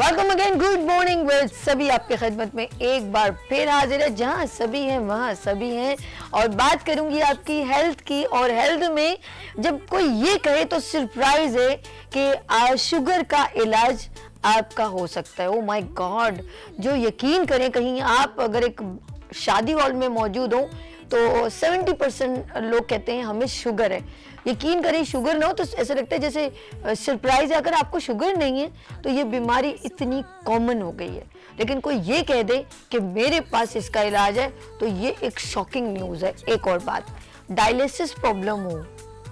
Welcome again, good morning with सभी आपके खिदमत में एक बार फिर हाजिर है। जहां सभी हैं वहां सभी हैं और बात करूंगी आपकी हेल्थ की। और हेल्थ में जब कोई ये कहे तो सरप्राइज है कि शुगर का इलाज आपका हो सकता है। ओ माय गॉड, जो यकीन करें, कहीं आप अगर एक शादी हॉल में मौजूद हो तो 70% लोग कहते हैं हमें शुगर है। यकीन करें, शुगर ना हो तो ऐसा लगता है जैसे सरप्राइज है। अगर आपको शुगर नहीं है तो ये बीमारी इतनी कॉमन हो गई है, लेकिन कोई ये कह दे कि मेरे पास इसका इलाज है तो ये एक शॉकिंग न्यूज़ है। एक और बात, डायलिसिस प्रॉब्लम हो,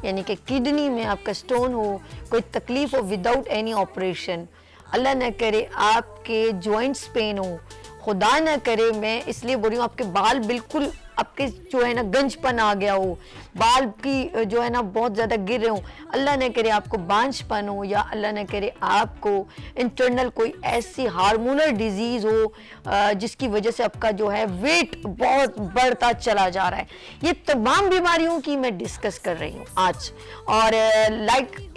यानी कि किडनी में आपका स्टोन हो, कोई तकलीफ हो विदाउट एनी ऑपरेशन, अल्लाह न करे आपके जॉइंट्स पेन हो, खुदा न करे, मैं इसलिए बोल रही हूँ, आपके बाल बिल्कुल आपके जो है ना गंजपन आ गया हो, बाल की जो है ना बहुत ज़्यादा गिर रहे हो, अल्लाह न करे आपको बांझपन हो, या अल्लाह न करे आपको इंटरनल कोई ऐसी हार्मोनल डिजीज़ हो जिसकी वजह से आपका जो है वेट बहुत बढ़ता चला जा रहा है। ये तमाम बीमारियों की मैं डिस्कस कर रही हूँ आज। और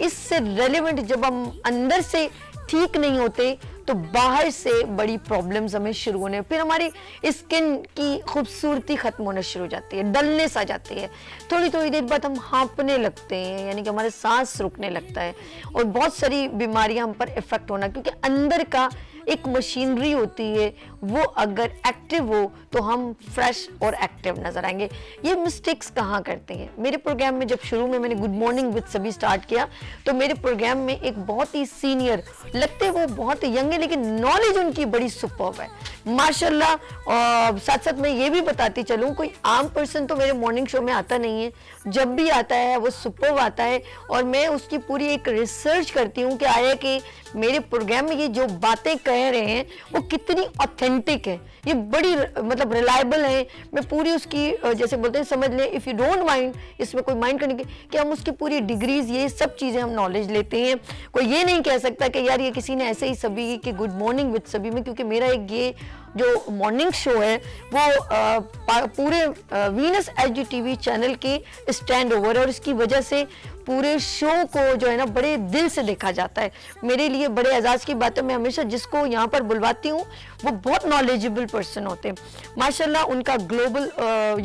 इससे रेलिवेंट, जब हम अंदर से ठीक नहीं होते तो बाहर से बड़ी प्रॉब्लम्स हमें शुरू होने, फिर हमारी स्किन की खूबसूरती खत्म होना शुरू हो जाती है, डलनेस आ जाती है, थोड़ी थोड़ी देर बाद हम हाँफने लगते हैं, यानी कि हमारे सांस रुकने लगता है और बहुत सारी बीमारियां हम पर इफेक्ट होना, क्योंकि अंदर का एक मशीनरी होती है, वो अगर एक्टिव हो तो हम फ्रेश और एक्टिव नजर आएंगे। ये मिस्टेक्स कहाँ करते हैं? मेरे प्रोग्राम में जब शुरू में मैंने गुड मॉर्निंग विद सभी स्टार्ट किया तो मेरे प्रोग्राम में एक बहुत ही सीनियर, लगते वो बहुत यंग है लेकिन नॉलेज उनकी बड़ी सुपर्ब है माशाल्लाह। और साथ साथ मैं ये भी बताती चलूँ, कोई आम पर्सन तो मेरे मॉर्निंग शो में आता नहीं है, जब भी आता है वो सुपर्ब आता है और मैं उसकी पूरी एक रिसर्च करती हूँ कि आया कि मेरे प्रोग्राम में ये जो बातें कह रहे हैं वो कितनी ऑथेंटिक है, ये बड़ी मतलब रिलायबल है। मैं पूरी उसकी जैसे बोलते हैं समझ लें, इफ़ यू डोंट माइंड, इसमें कोई माइंड करने की कि हम उसकी पूरी डिग्रीज, ये सब चीज़ें हम नॉलेज लेते हैं। कोई ये नहीं कह सकता कि यार ये किसी ने ऐसे ही सभी कि गुड मॉर्निंग विद सभी में, क्योंकि मेरा एक ये जो मॉर्निंग शो है वो पूरे वीनस एचडी चैनल के स्टैंड ओवर, और इसकी वजह से पूरे शो को जो है ना बड़े दिल से देखा जाता है। मेरे लिए बड़े एजाज़ की बात है, मैं हमेशा जिसको यहाँ पर बुलवाती हूँ वो बहुत नॉलेजेबल पर्सन होते हैं माशाल्लाह। उनका ग्लोबल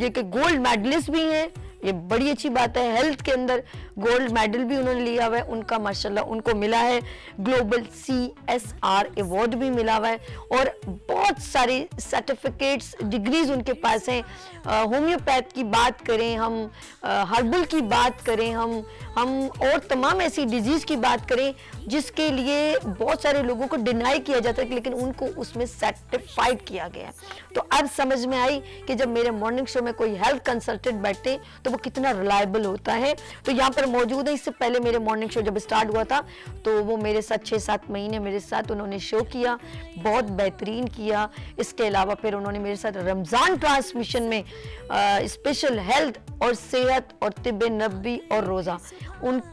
ये कि गोल्ड मेडलिस्ट भी हैं, ये बड़ी अच्छी बात है। हेल्थ के अंदर गोल्ड मेडल भी उन्होंने लिया हुआ है उनका, माशाल्लाह उनको मिला है ग्लोबल CSR अवार्ड भी मिला हुआ है, और बहुत सारी सर्टिफिकेट्स, डिग्रीज उनके पास हैं। होम्योपैथ की बात करें हम, हर्बल की बात करें हम और तमाम ऐसी डिजीज़ की बात करें जिसके लिए बहुत सारे लोगों को डिनाई किया जाता है, लेकिन उनको उसमें सर्टिफाइड किया गया है। तो अब समझ में आई कि जब मेरे मॉर्निंग शो में कोई हेल्थ कंसल्टेंट बैठे तो वो कितना रिलायबल होता है। तो यहाँ पर मौजूद है। इससे पहले मेरे मॉर्निंग शो जब स्टार्ट हुआ था तो वो मेरे साथ 6-7 महीने मेरे साथ उन्होंने शो किया, बहुत बेहतरीन किया। इसके अलावा फिर उन्होंने मेरे साथ रमज़ान ट्रांसमिशन में स्पेशल हेल्थ और सेहत और तिब्बे नबी और रोज़ा,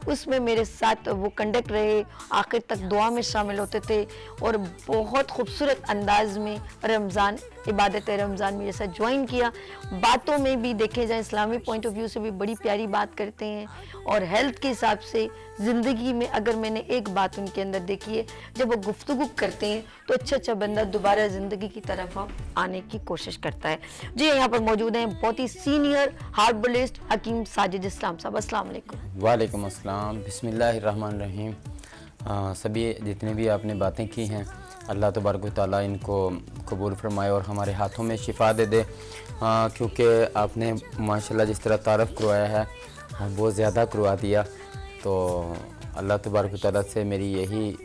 उसमें मेरे साथ वो कंडक्ट रहे, आखिर तक दुआ में शामिल होते थे और बहुत खूबसूरत अंदाज में रमज़ान, इबादत रमज़ान में जैसा ज्वाइन किया। बातों में भी देखे जाए इस्लामी पॉइंट ऑफ व्यू से भी बड़ी प्यारी बात करते हैं, और हेल्थ के हिसाब से ज़िंदगी में अगर मैंने एक बात उनके अंदर देखी है, जब वो गुफ्तगू करते हैं तो अच्छा बंदा दोबारा ज़िंदगी की तरफ आने की कोशिश करता है। जी यहाँ पर मौजूद हैं बहुत ही सीनियर हर्बलिस्ट हकीम साजिद इस्लाम साहब। अस्सलाम वालेकुम। वालेकुम अस्सलाम, बिस्मिल्लाहिर्रहमानिर्रहीम। सभी जितने भी आपने बातें की हैं, अल्लाह तबारक व तआला इनको कबूल फरमाए और हमारे हाथों में शिफा दे दे, क्योंकि आपने माशाल्लाह जिस तरह तारफ़ करवाया है बहुत ज़्यादा करवा दिया। तो अल्लाह तबारक व तआला से मेरी यही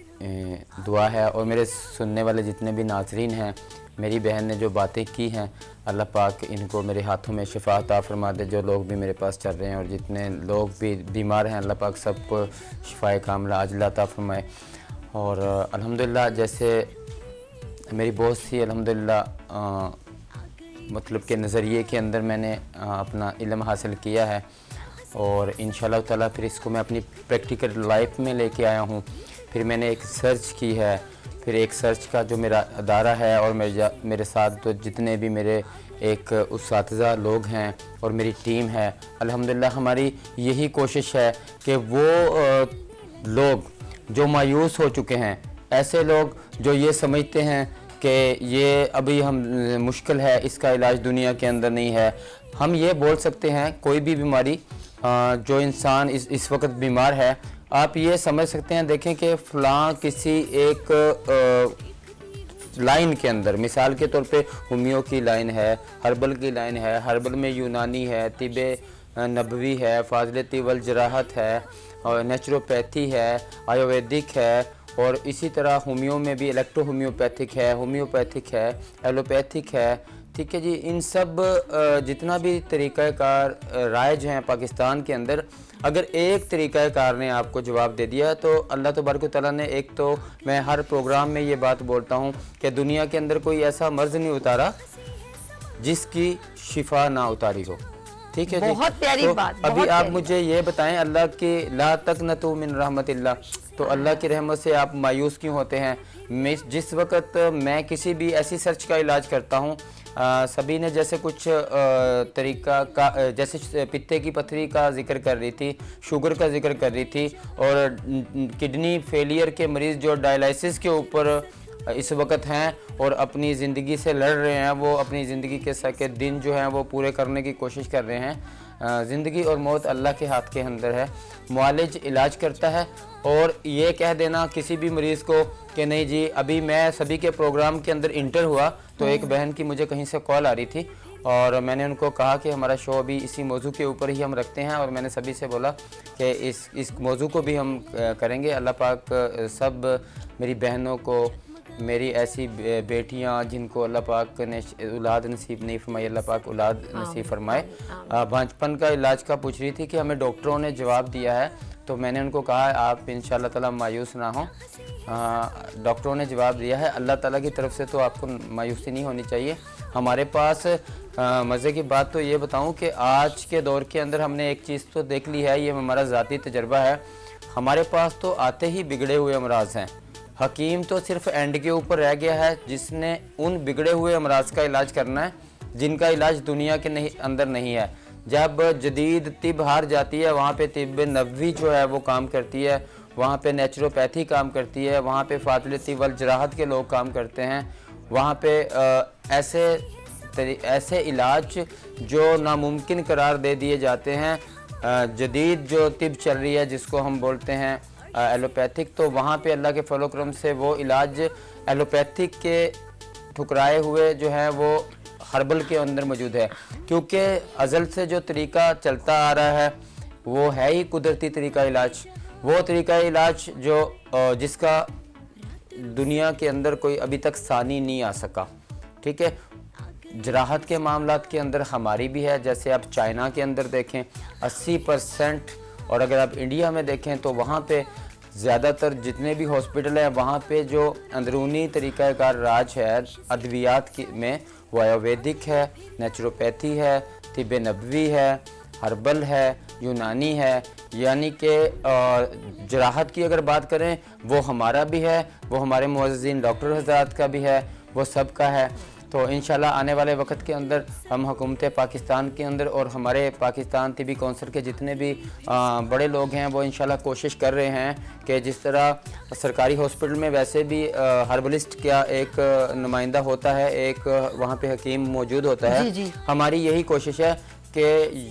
दुआ है, और मेरे सुनने वाले जितने भी नाज़रीन हैं, मेरी बहन ने जो बातें की हैं, अल्लाह पाक इनको मेरे हाथों में शिफा अता फरमा दे। जो लोग भी मेरे पास चल रहे हैं और जितने लोग भी बीमार हैं, अल्लाह पाक सबको शिफाए कामिला आजिला अता फरमाए। और अल्हम्दुलिल्लाह, जैसे मेरी बहुत सी अल्हम्दुलिल्लाह मतलब के नज़रिए के अंदर मैंने अपना इल्म हासिल किया है, और इंशाअल्लाह ताला फिर इसको मैं अपनी प्रैक्टिकल लाइफ में लेके आया हूँ। फिर मैंने एक सर्च की है, फिर एक सर्च का जो मेरा अदारा है और मेरे साथ तो जितने भी मेरे एक उस्ताज़ा लोग हैं और मेरी टीम है, अल्हम्दुलिल्लाह हमारी यही कोशिश है कि वो लोग जो मायूस हो चुके हैं ऐसे लोग जो ये समझते हैं कि ये अभी हम मुश्किल है, इसका इलाज दुनिया के अंदर नहीं है, हम ये बोल सकते हैं कोई भी बीमारी जो इंसान इस वक्त बीमार है, आप ये समझ सकते हैं, देखें कि फ़लाँ किसी एक लाइन के अंदर, मिसाल के तौर पे होमियो की लाइन है, हर्बल की लाइन है, हर्बल में यूनानी है, तिबे नबवी है, फाजिल तिवल जराहत है, और नेचुरोपैथी है, आयुर्वेदिक है, और इसी तरह होमियो में भी इलेक्ट्रो होम्योपैथिक है, होम्योपैथिक है, एलोपैथिक है। ठीक है जी, इन सब जितना भी तरीक़ाकार राइज हैं पाकिस्तान के अंदर, अगर एक तरीक़ाकार ने आपको जवाब दे दिया तो अल्लाह तबारक व तआला ने, एक तो मैं हर प्रोग्राम में ये बात बोलता हूँ कि दुनिया के अंदर कोई ऐसा मर्ज़ नहीं उतारा जिसकी शिफा ना उतारी हो। ठीक है जी, बहुत प्यारी तो बात, अभी बहुत आप प्यारी मुझे ये बताएं, अल्लाह की ला तक़नतू मिन रहमतिल्लाह, तो अल्लाह की रहमत से आप मायूस क्यों होते हैं? जिस वक्त मैं किसी भी ऐसी सर्च का इलाज करता हूँ, सभी ने जैसे कुछ तरीका का, जैसे पित्ते की पथरी का जिक्र कर रही थी, शुगर का जिक्र कर रही थी, और किडनी फेलियर के मरीज़ जो डायलिसिस के ऊपर इस वक्त हैं और अपनी ज़िंदगी से लड़ रहे हैं, वो अपनी ज़िंदगी के दिन जो हैं वो पूरे करने की कोशिश कर रहे हैं। ज़िंदगी और मौत अल्लाह के हाथ के अंदर है, मुआलिज इलाज करता है। और ये कह देना किसी भी मरीज़ को कि नहीं जी, अभी मैं सभी के प्रोग्राम के अंदर इंटर हुआ तो एक बहन की मुझे कहीं से कॉल आ रही थी और मैंने उनको कहा कि हमारा शो अभी इसी मौजू के ऊपर ही हम रखते हैं, और मैंने सभी से बोला कि इस मौजू को भी हम करेंगे। अल्लाह पाक सब मेरी बहनों को, मेरी ऐसी बेटियां जिनको अल्लाह पाक ने औलाद नसीब नहीं फरमाई, अल्लाह पाक औलाद नसीब फरमाए। बांझपन का इलाज का पूछ रही थी कि हमें डॉक्टरों ने जवाब दिया है, तो मैंने उनको कहा आप इंशाअल्लाह ताला मायूस ना हो, डॉक्टरों ने जवाब दिया है, अल्लाह ताला की तरफ से तो आपको मायूसी नहीं होनी चाहिए। हमारे पास मज़े की बात तो ये बताऊं कि आज के दौर के अंदर हमने एक चीज़ तो देख ली है, ये हमारा ज़ाती तजर्बा है, हमारे पास तो आते ही बिगड़े हुए अमराज हैं। हकीम तो सिर्फ एंड के ऊपर रह गया है जिसने उन बिगड़े हुए अमराज का इलाज करना है जिनका इलाज दुनिया के अंदर नहीं है। जब जदीद तिब हार जाती है, वहाँ पे तिब नबवी जो है वो काम करती है, वहाँ पे नेचुरोपैथी काम करती है, वहाँ पे फातिल तिवल जराहत के लोग काम करते हैं, वहाँ पे ऐसे इलाज जो नामुमकिन करार दे दिए जाते हैं। जदीद जो तिब चल रही है जिसको हम बोलते हैं एलोपैथिक, तो वहाँ पे अल्लाह के फलो करम से वो इलाज एलोपैथिक के ठुकराए हुए जो है वो हर्बल के अंदर मौजूद है, क्योंकि अज़ल से जो तरीका चलता आ रहा है वो है ही कुदरती तरीका इलाज, वो तरीका इलाज जो जिसका दुनिया के अंदर कोई अभी तक सानी नहीं आ सका। ठीक है, जराहत के मामलात के अंदर हमारी भी है, जैसे आप चाइना के अंदर देखें 80%, और अगर आप इंडिया में देखें तो वहाँ पे ज़्यादातर जितने भी हॉस्पिटल हैं वहाँ पे जो अंदरूनी तरीक़ाकार राज है अद्वियात में, वो आयुर्वेदिक है, नेचुरोपैथी है, तिब नबवी है, हर्बल है, यूनानी है, यानी कि जराहत की अगर बात करें वो हमारा भी है, वो हमारे मुअज़्ज़िन डॉक्टर हज़रात का भी है, वो सब का है। तो इंशाल्लाह आने वाले वक्त के अंदर हम हुकूमत पाकिस्तान के अंदर और हमारे पाकिस्तान तिबी कौंसिल के जितने भी बड़े लोग हैं वो इंशाल्लाह कोशिश कर रहे हैं कि जिस तरह सरकारी हॉस्पिटल में वैसे भी हर्बलिस्ट का एक नुमाइंदा होता है, एक वहाँ पे हकीम मौजूद होता है, जी। हमारी यही कोशिश है कि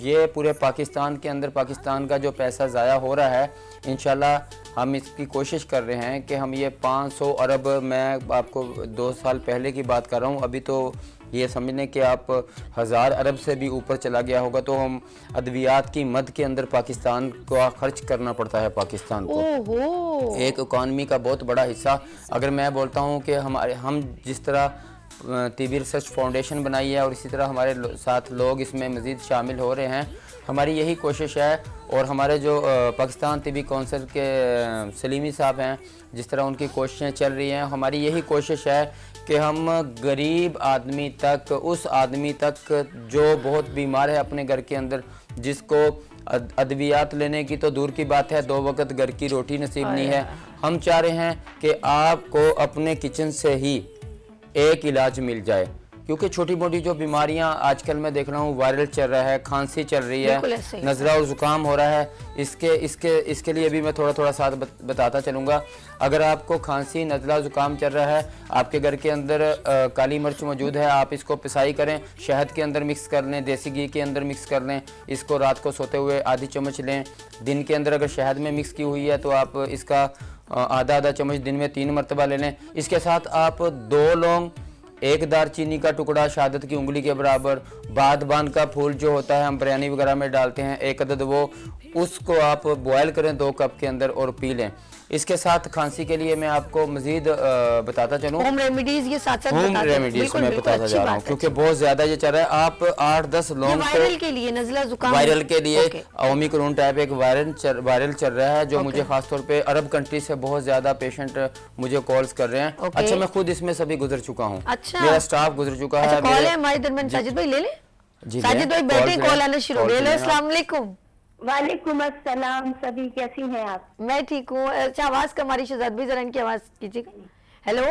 ये पूरे पाकिस्तान के अंदर पाकिस्तान का जो पैसा ज़ाया हो रहा है, इंशाल्लाह हम इसकी कोशिश कर रहे हैं कि हम ये 500 अरब, मैं आपको 2 साल पहले की बात कर रहा हूँ, अभी तो ये समझने कि आप 1000 अरब से भी ऊपर चला गया होगा, तो हम अद्वियात की मद के अंदर पाकिस्तान को खर्च करना पड़ता है पाकिस्तान को। ओहो। एक इकॉनमी का बहुत बड़ा हिस्सा, अगर मैं बोलता हूँ कि हम जिस तरह तिबी रिसर्च फाउंडेशन बनाई है और इसी तरह हमारे साथ लोग इसमें मज़ीद शामिल हो रहे हैं, हमारी यही कोशिश है। और हमारे जो पाकिस्तान तिबी कौंसिल के सलीमी साहब हैं, जिस तरह उनकी कोशिशें चल रही हैं, हमारी यही कोशिश है कि हम गरीब आदमी तक, उस आदमी तक जो बहुत बीमार है अपने घर के अंदर, जिसको अद्वियात लेने की तो दूर की बात है, 2 वक्त घर की रोटी नसीब नहीं है, हम चाह रहे हैं कि आपको अपने किचन से ही एक इलाज मिल जाए। क्योंकि छोटी मोटी जो बीमारियां आजकल मैं देख रहा हूँ, वायरल चल रहा है, खांसी चल रही बिल्कुल ऐसे है, ही। नज़ला और ज़ुकाम हो रहा है, इसके लिए भी मैं थोड़ा साथ बताता चलूँगा। अगर आपको खांसी, नज़ला, ज़ुकाम चल रहा है, आपके घर के अंदर काली मिर्च मौजूद है, आप इसको पिसाई करें, शहद के अंदर मिक्स कर लें, देसी घी के अंदर मिक्स कर लें, इसको रात को सोते हुए आधी चम्मच लें। दिन के अंदर अगर शहद में मिक्स की हुई है तो आप इसका आधा चम्मच दिन में 3 मरतबा ले लें। इसके साथ आप 2 लौंग, 1 दारचीनी का टुकड़ा शहादत की उंगली के बराबर, बादबान का फूल जो होता है हम बिरयानी वगैरह में डालते हैं, 1 अदद वो, उसको आप बॉयल करें 2 कप के अंदर और पी लें। इसके साथ खांसी के लिए मैं आपको मजीद बताता चलूँ, होम रेमेडीज ये साथ साथ होम रेमेडीज मैं बताता जा रहा हूँ, क्योंकि बहुत ज्यादा ये चल रहा है। आप 8-10 लौंग वायरल के लिए, नज़ला जुकाम वायरल के लिए, ओमिक्रॉन टाइप एक वायरल चल रहा है जो मुझे खासतौर पे अरब कंट्री से बहुत ज्यादा पेशेंट मुझे कॉल्स कर रहे हैं। अच्छा, मैं खुद इसमें सभी गुजर चुका हूँ, मेरा स्टाफ गुजर चुका है। कॉल है हमारे दरमियान, साजिद भाई ले लें। साजिद भाई बैठे, कॉल आना शुरू हो गया। अस्सलाम वालेकुम। वालेकुम अस्सलाम। सभी कैसी हैं आप? मैं ठीक हूँ। अच्छा, आवाज का हमारी शहजाद भाई जरा इनकी आवाज कीजिएगा। हेलो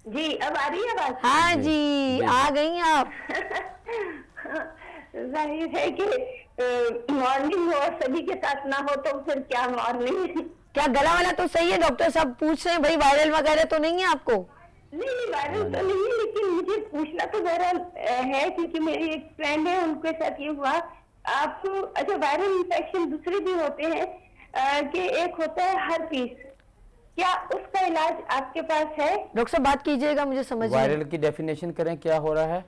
जी, अब आ रही है आवाज? हाँ जी, आ गई आप। जाहिर है कि मॉर्निंग हो और सभी के साथ ना हो तो फिर क्या मॉर्निंग। क्या गला वाला तो सही है? डॉक्टर साहब पूछ रहे हैं भाई, वायरल वगैरह तो नहीं है आपको? नहीं, वायरल तो नहीं है, लेकिन मुझे पूछना तो बहरहाल है क्योंकि मेरी एक फ्रेंड है, उनके साथ ये हुआ। आपको अच्छा, वायरल इन्फेक्शन दूसरे भी होते हैं कि एक होता है हर्पीस, क्या उसका इलाज आपके पास है? डॉक्टर साहब बात कीजिएगा, मुझे समझ नहीं। वायरल की डेफिनेशन करें, क्या हो रहा है?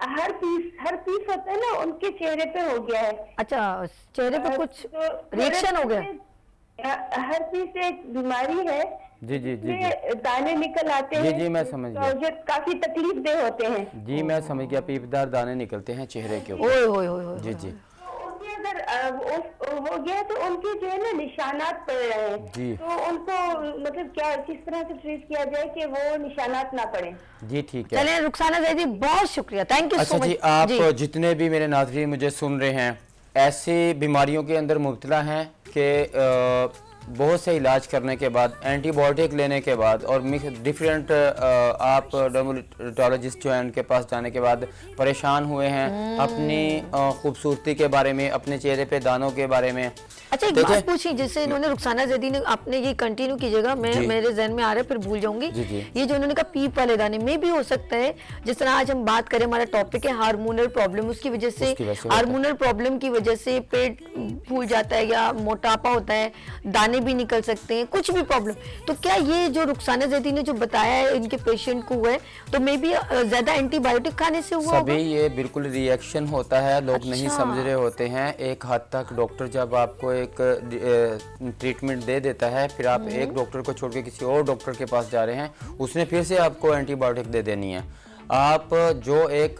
हर्पीस होता है ना, उनके चेहरे पे हो गया है। अच्छा, चेहरे पे कुछ रिएक्शन हो गया? हर्पीस एक बीमारी है जी जी जी जिसमें दाने निकल आते हैं। जी मैं समझ गया, जो काफी तकलीफ दे होते हैं। जी मैं समझ गया, पीपदार दाने निकलते हैं चेहरे के ऊपर। ओए होए होए। जी जी, उनके अगर हो गया तो उनके जो है ना निशानात पड़ रहे हैं जी। तो उनको मतलब क्या किस तरह से ट्रीट किया जाए कि वो निशानात ना पड़े? जी ठीक है। चलिए रुखसाना ज़ैदी, बहुत शुक्रिया, थैंक यू सो अच्छा मच। जी, आप जितने भी मेरे नाज़रीन मुझे सुन रहे हैं, ऐसी बीमारियों के अंदर मुब्तला हैं कि बहुत से इलाज करने के बाद, एंटीबायोटिक लेने के बाद और डिफरेंट आप डर्मेटोलॉजिस्ट जो हैं उनके पास जाने के बाद परेशान हुए हैं अपनी खूबसूरती के बारे में, अपने चेहरे पे दानों के बारे में। अच्छा, एक बात पूछी, जैसे इन्होंने रुखसाना ज़ैदी ने, आपने ये कंटिन्यू कीजिएगा, मैं मेरे जहन में आ रहा है फिर भूल जाऊंगी। ये जो उन्होंने कहा पीप वाले दाने में भी हो सकता है, जिस तरह आज हम बात करें, हमारा टॉपिक है हार्मोनल प्रॉब्लम, उसकी वजह से हार्मोनल प्रॉब्लम की वजह से पेट फूल जाता है या मोटापा होता है, दाने भी निकल सकते हैं, कुछ भी प्रॉब्लम। तो क्या ये जो रुखसाना ज़ैदी ने जो बताया है इनके पेशेंट को हुआ है, तो मे बी ज्यादा एंटीबायोटिक खाने से हुआ होगा? सभी ये बिल्कुल रिएक्शन होता है, लोग नहीं समझ रहे होते हैं। एक हद तक डॉक्टर जब आपको एक ट्रीटमेंट दे देता है, फिर आप एक डॉक्टर को छोड़ के किसी और डॉक्टर के पास जा रहे हैं, उसने फिर से आपको एंटीबायोटिक दे देनी है। आप जो एक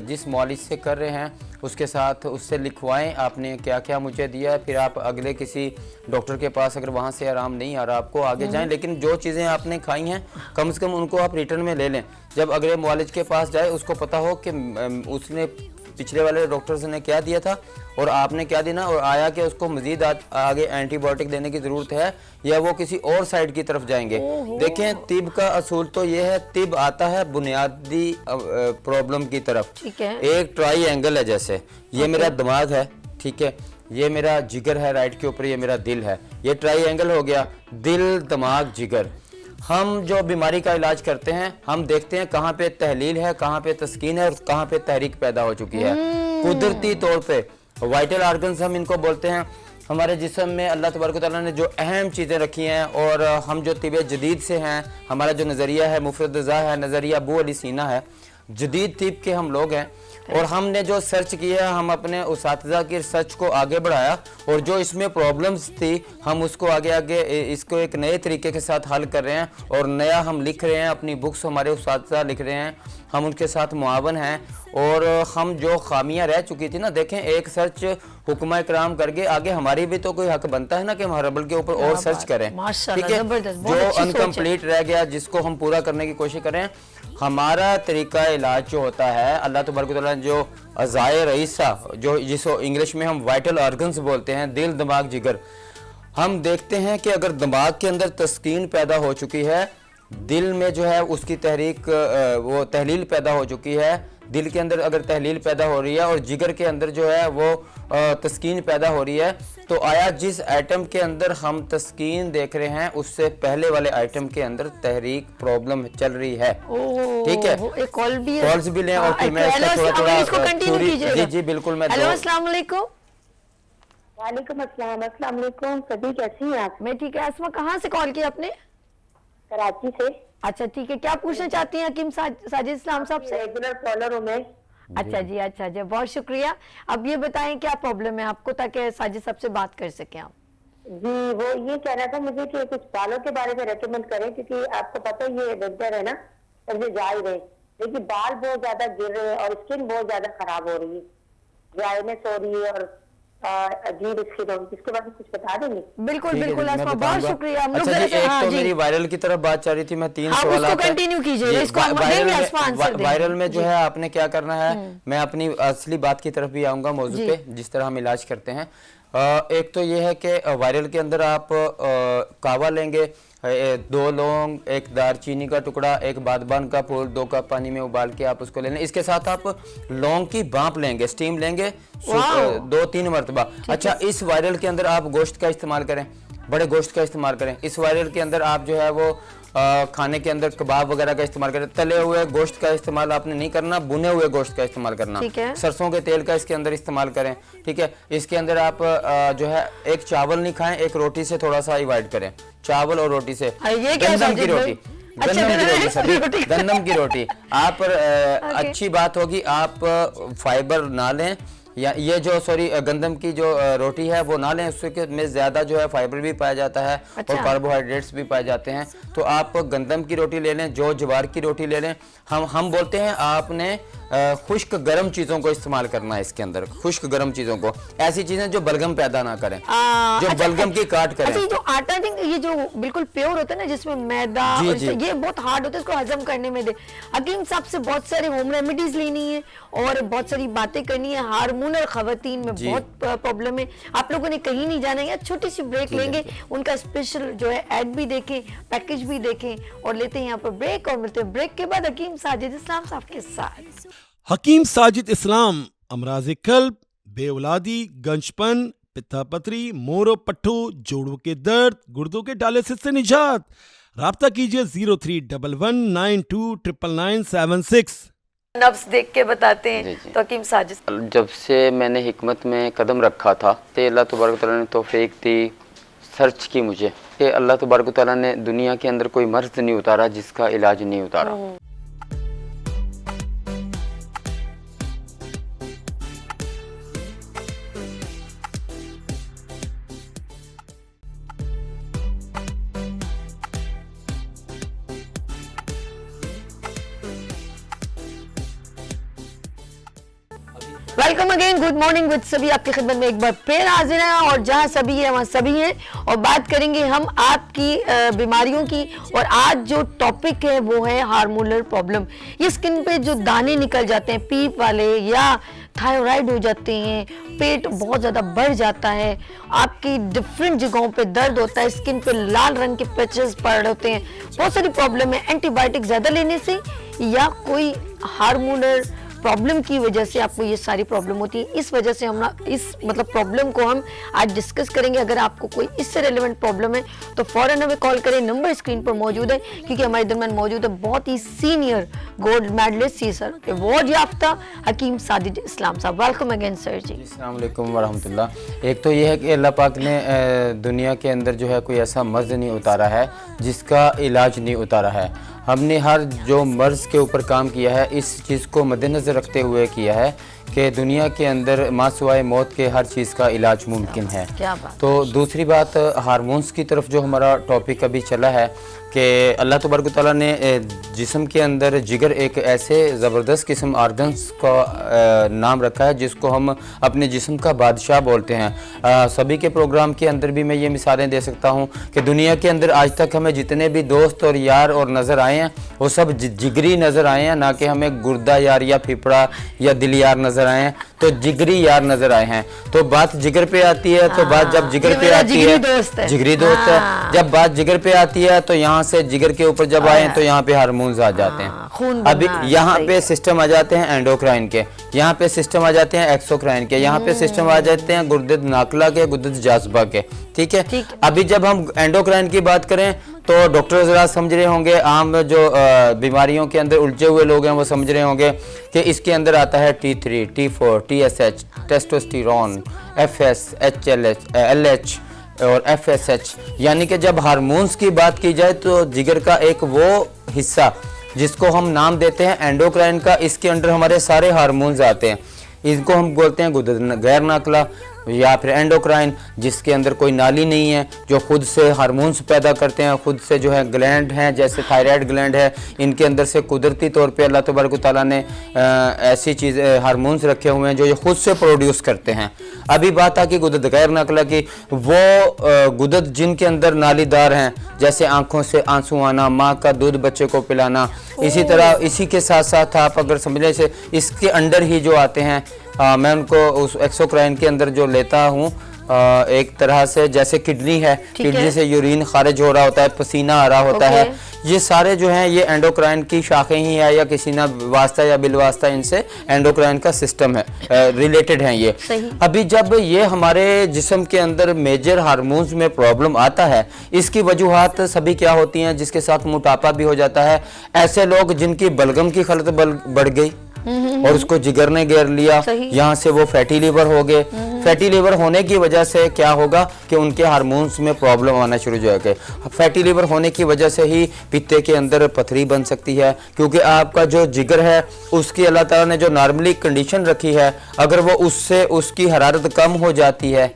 जिस मॉलिज से कर रहे हैं उसके साथ उससे लिखवाएं आपने क्या क्या मुझे दिया है, फिर आप अगले किसी डॉक्टर के पास, अगर वहाँ से आराम नहीं आ रहा आपको, आगे जाएं। लेकिन जो चीज़ें आपने खाई हैं कम से कम उनको आप रिटर्न में ले लें। जब अगले मॉलिज के पास जाए उसको पता हो कि उसने पिछले वाले डॉक्टर्स ने क्या दिया था और आपने क्या देना, और आया कि उसको मजीद आगे एंटीबायोटिक देने की ज़रूरत है या वो किसी और साइड की तरफ जाएंगे। देखें, तिब का असूल तो ये है, तिब आता है बुनियादी प्रॉब्लम की तरफ। ठीक है। एक ट्राई एंगल है, जैसे ये मेरा दिमाग है, ठीक है, ये मेरा जिगर है राइट के ऊपर, ये मेरा दिल है, ये ट्राई एंगल हो गया, दिल दिमाग जिगर। हम जो बीमारी का इलाज करते हैं, हम देखते हैं कहाँ पे तहलील है, कहाँ पे तस्कीन है और कहाँ पे तहरीक पैदा हो चुकी है। कुदरती तौर पे वाइटल ऑर्गन्स हम इनको बोलते हैं, हमारे जिस्म में अल्लाह तबारक व तआला ने जो अहम चीज़ें रखी हैं, और हम जो तिब जदीद से हैं, हमारा जो नज़रिया है मुफरद है, नज़रिया अबू अली सीना है, जदीद तिब के हम लोग हैं। और हमने जो सर्च किया, हम अपने उसातिज़ा की रिसर्च को आगे बढ़ाया और जो इसमें प्रॉब्लम्स थी हम उसको आगे इसको एक नए तरीके के साथ हल कर रहे हैं और नया हम लिख रहे हैं, अपनी बुक्स हमारे उसातिज़ा लिख रहे हैं, हम उनके साथ मुआवन हैं। और हम जो खामियां रह चुकी थी ना, देखें, एक सर्च हुक्मा इकराम करके आगे हमारी भी तो कोई हक बनता है ना कि हम हर्बल के ऊपर और सर्च करें, ठीक है। जो अनकम्प्लीट रह गया जिसको हम पूरा करने की कोशिश करें। हमारा तरीका इलाज जो होता है, अल्लाह तबारक व तआला जो अज़ाए रईसा, जो जिसको इंग्लिश में हम वाइटल ऑर्गन्स बोलते हैं, दिल दिमाग जिगर, हम देखते हैं कि अगर दिमाग के अंदर तस्कीन पैदा हो चुकी है दिल में जो है उसकी तहरीक वो तहलील पैदा हो चुकी है। दिल के अंदर अगर तहलील पैदा हो रही है और जिगर के अंदर जो है वो तस्कीन पैदा हो रही है, तो आया जिस आइटम के अंदर हम तस्कीन देख रहे हैं उससे पहले वाले आइटम के अंदर तहरीक प्रॉब्लम चल रही है। ठीक है, एक कॉल भी है, कॉल्स भी लें और फिर मैं इसका थोड़ा इसको कंटिन्यू कीजिएगा। जी बिल्कुल। मैं हेलो, अस्सलाम वालेकुम। वालेकुम अस्सलाम। अस्सलाम वालेकुम। सभी कैसी हैं आप? मैं ठीक है। अस्मा, कहाँ से कॉल किया आपने? कराची से। अच्छा ठीक है, क्या पूछना चाहती हैं हकीम साजिद इस्लाम साहब से? रेगुलर कॉलर हूँ मैं। अच्छा जी, अच्छा जी, बहुत शुक्रिया। अब ये बताएं क्या प्रॉब्लम है आपको, ताकि साजिद साहब से बात कर सकें आप। जी, वो ये कहना था मुझे कि कुछ बालों के बारे में रेकमेंड करें, क्योंकि आपको पता है ये विंटर है ना, सबसे जा ही रहे, लेकिन बाल बहुत ज्यादा गिर रहे हैं और स्किन बहुत ज्यादा खराब हो रही है, ड्राइनेस हो रही है और अजीब स्किन हो रही है। इसके बारे में कुछ बता देंगे? बिल्कुल ठीक है बिल्कुल जी, मैं अस्मा, बहुत बताऊंगा। शुक्रिया। हम लोग अच्छा जी, दरअसल- एक हाँ तो जी, मेरी वायरल की तरफ बात चल रही थी, मैं 3 हाँ, सवाल उसको कंटिन्यू कीजिए, इसको हम देंगे अस्मा आंसर देंगे। वायरल में जो है आपने क्या करना है, मैं अपनी असली बात की तरफ भी आऊंगा मौजूद पे, जिस तरह हम इलाज करते हैं। एक तो ये है कि वायरल के अंदर आप कावा लेंगे, 2 लौंग, 1 दारचीनी का टुकड़ा, 1 बादबान का फूल, 2 कप पानी में उबाल के आप उसको ले लें। इसके साथ आप लौंग की भांप लेंगे, स्टीम लेंगे 2-3 मरतबा। अच्छा, इस वायरल के अंदर आप गोश्त का इस्तेमाल करें, बड़े गोश्त का इस्तेमाल करें। इस वायरल के अंदर आप जो है वो खाने के अंदर कबाब वगैरह का इस्तेमाल करें। तले हुए गोश्त का इस्तेमाल आपने नहीं करना, भुने हुए गोश्त का इस्तेमाल करना। ठीक है। सरसों के तेल का इसके अंदर इस्तेमाल करें। ठीक है, इसके अंदर आप जो है एक चावल नहीं खाएं, एक रोटी से थोड़ा सा अवॉइड करें, चावल और रोटी से। ये क्या गंदम की साजिद भाई? रोटी, अच्छा, गंदम की रोटी, सभी रोटी। गंदम की रोटी आप अच्छी बात होगी आप फाइबर ना लें, या ये जो गंदम की जो रोटी है वो ना लें, उसके में ज़्यादा जो है फाइबर भी पाया जाता है अच्छा। और कार्बोहाइड्रेट्स भी पाए जाते हैं। तो आप गंदम की रोटी ले लें, जो ज्वार की रोटी ले लें। हम बोलते हैं आपने खुश्क गर्म चीज़ों को इस्तेमाल करना है इसके अंदर, खुश्क गर्म चीज़ों को, ऐसी चीज़ें जो बलगम पैदा ना करें, जो अच्छा, बलगम की काट करें। अच्छा, ये जो आटा थिंक ये जो बिल्कुल प्योर होता है ना, जिसमें मैदा जी, और जी। ये बहुत हार्ड होता है, इसको हजम करने में दे। हकीम साहब से बहुत सारे होम रेमेडीज लेनी है और बहुत सारी बातें करनी है। हार्मोनल खवातीन में जी। बहुत प्रॉब्लम है। आप लोगों ने कहीं नहीं जाना है, छोटी सी ब्रेक लेंगे, उनका स्पेशल जो है एड भी देखें, पैकेज भी देखें, और लेते हैं यहाँ पर ब्रेक, और मिलते हैं ब्रेक के बाद हकीम साजिद इस्लाम साहब के साथ। हकीम साजिद इस्लाम, अमराज कल्ब, बेऔलादी, गंजपन, पित्तापत्री, मोरो पट्टू, जोड़ों के दर्द, गुर्दों के डायलिसिस से निजात। राब्ता कीजिए 0311929976। नफ्स देख के बताते हैं। जी, जी। तो हकीम साजिद, जब से मैंने हिकमत में कदम रखा था तो अल्लाह तबारक तआला ने तौफीक दी, सर्च की मुझे कि अल्लाह तबारक तआला ने दुनिया के अंदर कोई मर्ज नहीं उतारा जिसका इलाज नहीं उतारा। Welcome again, good morning with सभी आपकी खिदमत में एक बार फिर हाजिर है, और जहाँ सभी है वहाँ सभी हैं, और बात करेंगे हम आपकी बीमारियों की। और आज जो टॉपिक है वो है हार्मोनल प्रॉब्लम। ये स्किन पे जो दाने निकल जाते हैं पीप वाले, या थायराइड हो जाते हैं, पेट बहुत ज़्यादा बढ़ जाता है, आपकी डिफरेंट जगहों पे दर्द होता है, स्किन पे लाल रंग के पैचेस पड़ रहे होते हैं, बहुत सारी प्रॉब्लम है एंटीबायोटिक ज़्यादा लेने से, या कोई हार्मोनल प्रॉब्लम की वजह से आपको ये सारी प्रॉब्लम होती है। इस वजह से हम ना इस मतलब प्रॉब्लम को हम आज डिस्कस करेंगे। अगर आपको कोई इससे रेलेवेंट प्रॉब्लम है तो फौरन हमें कॉल करें, नंबर स्क्रीन पर मौजूद है, क्योंकि हमारे दरमियान मौजूद है बहुत ही सीनियर गोल्ड मेडलिस्ट, सीसर अवार्ड याफ्ता हकीम साजिद इस्लाम साहब। वेलकम अगेन सर जी। अस्सलाम वालेकुम वरहमतुल्लाह। एक तो ये है कि अल्लाह पाक ने दुनिया के अंदर जो है कोई ऐसा मर्ज नहीं उतारा है जिसका इलाज नहीं उतारा है। हमने हर जो मर्ज के ऊपर काम किया है इस चीज़ को मद्देनज़र रखते हुए किया है कि दुनिया के अंदर मासिवाए मौत के हर चीज़ का इलाज मुमकिन है। क्या बात। तो दूसरी बात, हार्मोन्स की तरफ जो हमारा टॉपिक अभी चला है कि अल्लाह तबारक तआला ने जिस्म के अंदर जिगर एक ऐसे ज़बरदस्त किस्म आर्गन्स का नाम रखा है जिसको हम अपने जिस्म का बादशाह बोलते हैं। सभी के प्रोग्राम के अंदर भी मैं ये मिसालें दे सकता हूँ कि दुनिया के अंदर आज तक हमें जितने भी दोस्त और यार और नज़र आए हैं वो सब जिगरी नज़र आए हैं, ना कि हमें गुर्दा यार या फेफड़ा या दिल यार नज़र नजर आए हैं तो जिगरी यार नजर आए हैं। तो बात जिगर पे आती है तो बात जब जिगर पे आती है, जिगरी दोस्त है, जब बात जिगर पे आती है तो यहाँ से जिगर के ऊपर जब आए तो यहाँ पे हार्मोन्स आ जाते हैं। अभी यहाँ पे सिस्टम आ जाते हैं एंडोक्राइन के, यहाँ पे सिस्टम आ जाते हैं एक्सोक्राइन के, यहाँ पे सिस्टम आ जाते हैं गुर्दे नाकला के, गुर्दे जाज़बा के। ठीक है, अभी जब हम एंडोक्राइन की बात करें तो डॉक्टर जरा समझ रहे होंगे, आम जो बीमारियों के अंदर उलझे हुए लोग हैं वो समझ रहे होंगे कि इसके अंदर आता है T3, T4, TSH, testosterone, FS, HLH, LH और FSH। यानी कि जब हार्मोन्स की बात की जाए तो जिगर का एक वो हिस्सा जिसको हम नाम देते हैं एंडोक्राइन का, इसके अंदर हमारे सारे हार्मोन्स आते हैं। इनको हम बोलते हैं गुर्दे गैर नाकला या फिर एंडोक्राइन, जिसके अंदर कोई नाली नहीं है, जो खुद से हार्मोन्स पैदा करते हैं, खुद से जो है ग्लैंड हैं, जैसे थायराइड ग्लैंड है, इनके अंदर से कुदरती तौर पे अल्लाह तबारक व तआला ने ऐसी चीज़ हार्मोन्स रखे हुए हैं जो ये खुद से प्रोड्यूस करते हैं। अभी बात आ कि गुदद गैर नकला की, वो गुदद जिनके अंदर नालीदार हैं, जैसे आंखों से आंसू आना, माँ का दूध बच्चे को पिलाना, इसी तरह इसी के साथ साथ आप अगर समझने से इसके अंडर ही जो आते हैं, मैं उनको उस एक्सोक्राइन के अंदर जो लेता हूँ, एक तरह से जैसे किडनी है, किडनी से यूरिन खारिज हो रहा होता है, पसीना आ रहा होता है, ये सारे जो हैं ये एंडोक्राइन की शाखें ही है या किसी ना वास्ता या बिलवास्ता इनसे एंडोक्राइन का सिस्टम है, रिलेटेड हैं ये। अभी जब ये हमारे जिस्म के अंदर मेजर हार्मोन्स में प्रॉब्लम आता है, इसकी वजूहात सभी क्या होती हैं, जिसके साथ मोटापा भी हो जाता है। ऐसे लोग जिनकी बलगम की खलत बढ़ गई और उसको जिगर ने घेर लिया, यहाँ से वो फैटी लीवर हो गए। फैटी लीवर होने की वजह से क्या होगा कि उनके हार्मोन्स में प्रॉब्लम आना शुरू हो जाएगा। फैटी लीवर होने की वजह से ही पित्ते के अंदर पथरी बन सकती है, क्योंकि आपका जो जिगर है उसकी अल्लाह ताला ने जो नॉर्मली कंडीशन रखी है, अगर वो उससे उसकी हरारत कम हो जाती है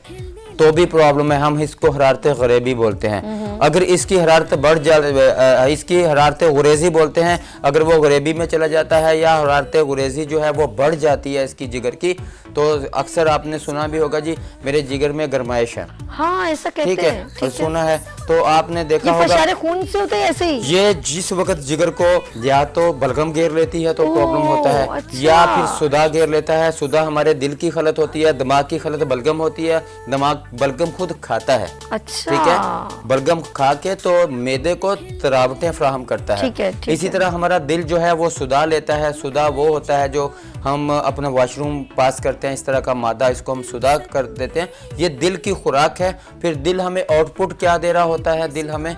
तो भी प्रॉब्लम है। हम इसको हरारत गरेबी बोलते हैं। अगर इसकी हरारत बढ़ जाए, इसकी हरारत गुरेजी बोलते हैं, अगर वो गरेबी में चला जाता है या हरारत गुरेजी जो है वो बढ़ जाती है इसकी जिगर की, तो अक्सर आपने सुना भी होगा जी मेरे जिगर में गरमाइश है। हाँ, ऐसा कहते हैं। ठीक है, सुना है। तो आपने देखा होगा खून से होते हैं ऐसे ही। ये जिस वक्त जिगर को या तो बलगम घेर लेती है तो प्रॉब्लम होता है, अच्छा। या फिर सुदा घेर लेता है। सुदा हमारे दिल की खलत होती है, दिमाग की खलत बलगम होती है, दिमाग बलगम खुद खाता है। अच्छा। ठीक है, बलगम खा के तो मैदे को तरावटें फराहम करता है। ठीक है। इसी तरह हमारा दिल जो है वो सुदा लेता है। सुदा वो होता है जो हम अपना वॉशरूम पास करते हैं, इस तरह का मादा, इसको हम सुदा कर देते हैं। ये दिल की खुराक है। फिर दिल हमें आउटपुट क्या दे रहा होता है, दिल हमें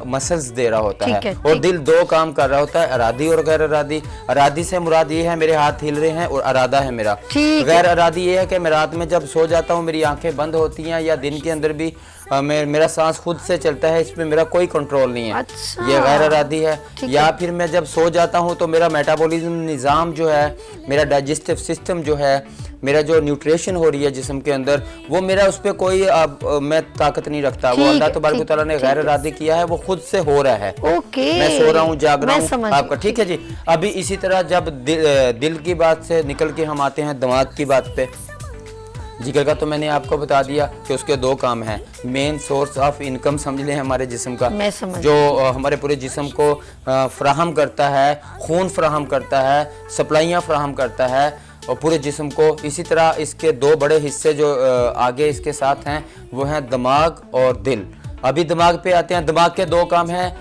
मसल्स दे रहा होता है। और दिल दो काम कर रहा होता है, अरादी और गैर अरादी। अरादी से मुराद ये है मेरे हाथ हिल रहे हैं, और अरादा है मेरा। गैर अरादी ये है कि मैं रात में जब सो जाता हूँ मेरी आंखें बंद होती हैं, या दिन के अंदर भी मेरा सांस खुद से चलता है, इसमें मेरा कोई कंट्रोल नहीं है। अच्छा। ये गैर अरादी है। या फिर मैं जब सो जाता हूँ तो मेरा मेटाबॉलिज्म निज़ाम जो है, मेरा डाइजेस्टिव सिस्टम जो है, मेरा जो न्यूट्रिशन हो रही है जिस्म के अंदर, वो मेरा उस पर कोई मैं ताकत नहीं रखता। वो अल्लाह तबारक व तआला ने गैर अरादी किया है, वो खुद से हो रहा है। मैं सो रहा हूँ, जाग रहा हूँ आपका। ठीक है जी। अभी इसी तरह जब दिल की बात से निकल के हम आते हैं दिमाग की बात पे, जिगर का तो मैंने आपको बता दिया कि उसके दो काम हैं। मेन सोर्स ऑफ इनकम समझ लें हमारे जिस्म का, जो हमारे पूरे जिस्म को फ्राहम करता है, खून फ्राहम करता है, सप्लाइयाँ फ्राहम करता है और पूरे जिस्म को। इसी तरह इसके दो बड़े हिस्से जो आगे इसके साथ हैं वो हैं दिमाग और दिल। अभी दिमाग पे आते हैं। दिमाग के दो काम हैं,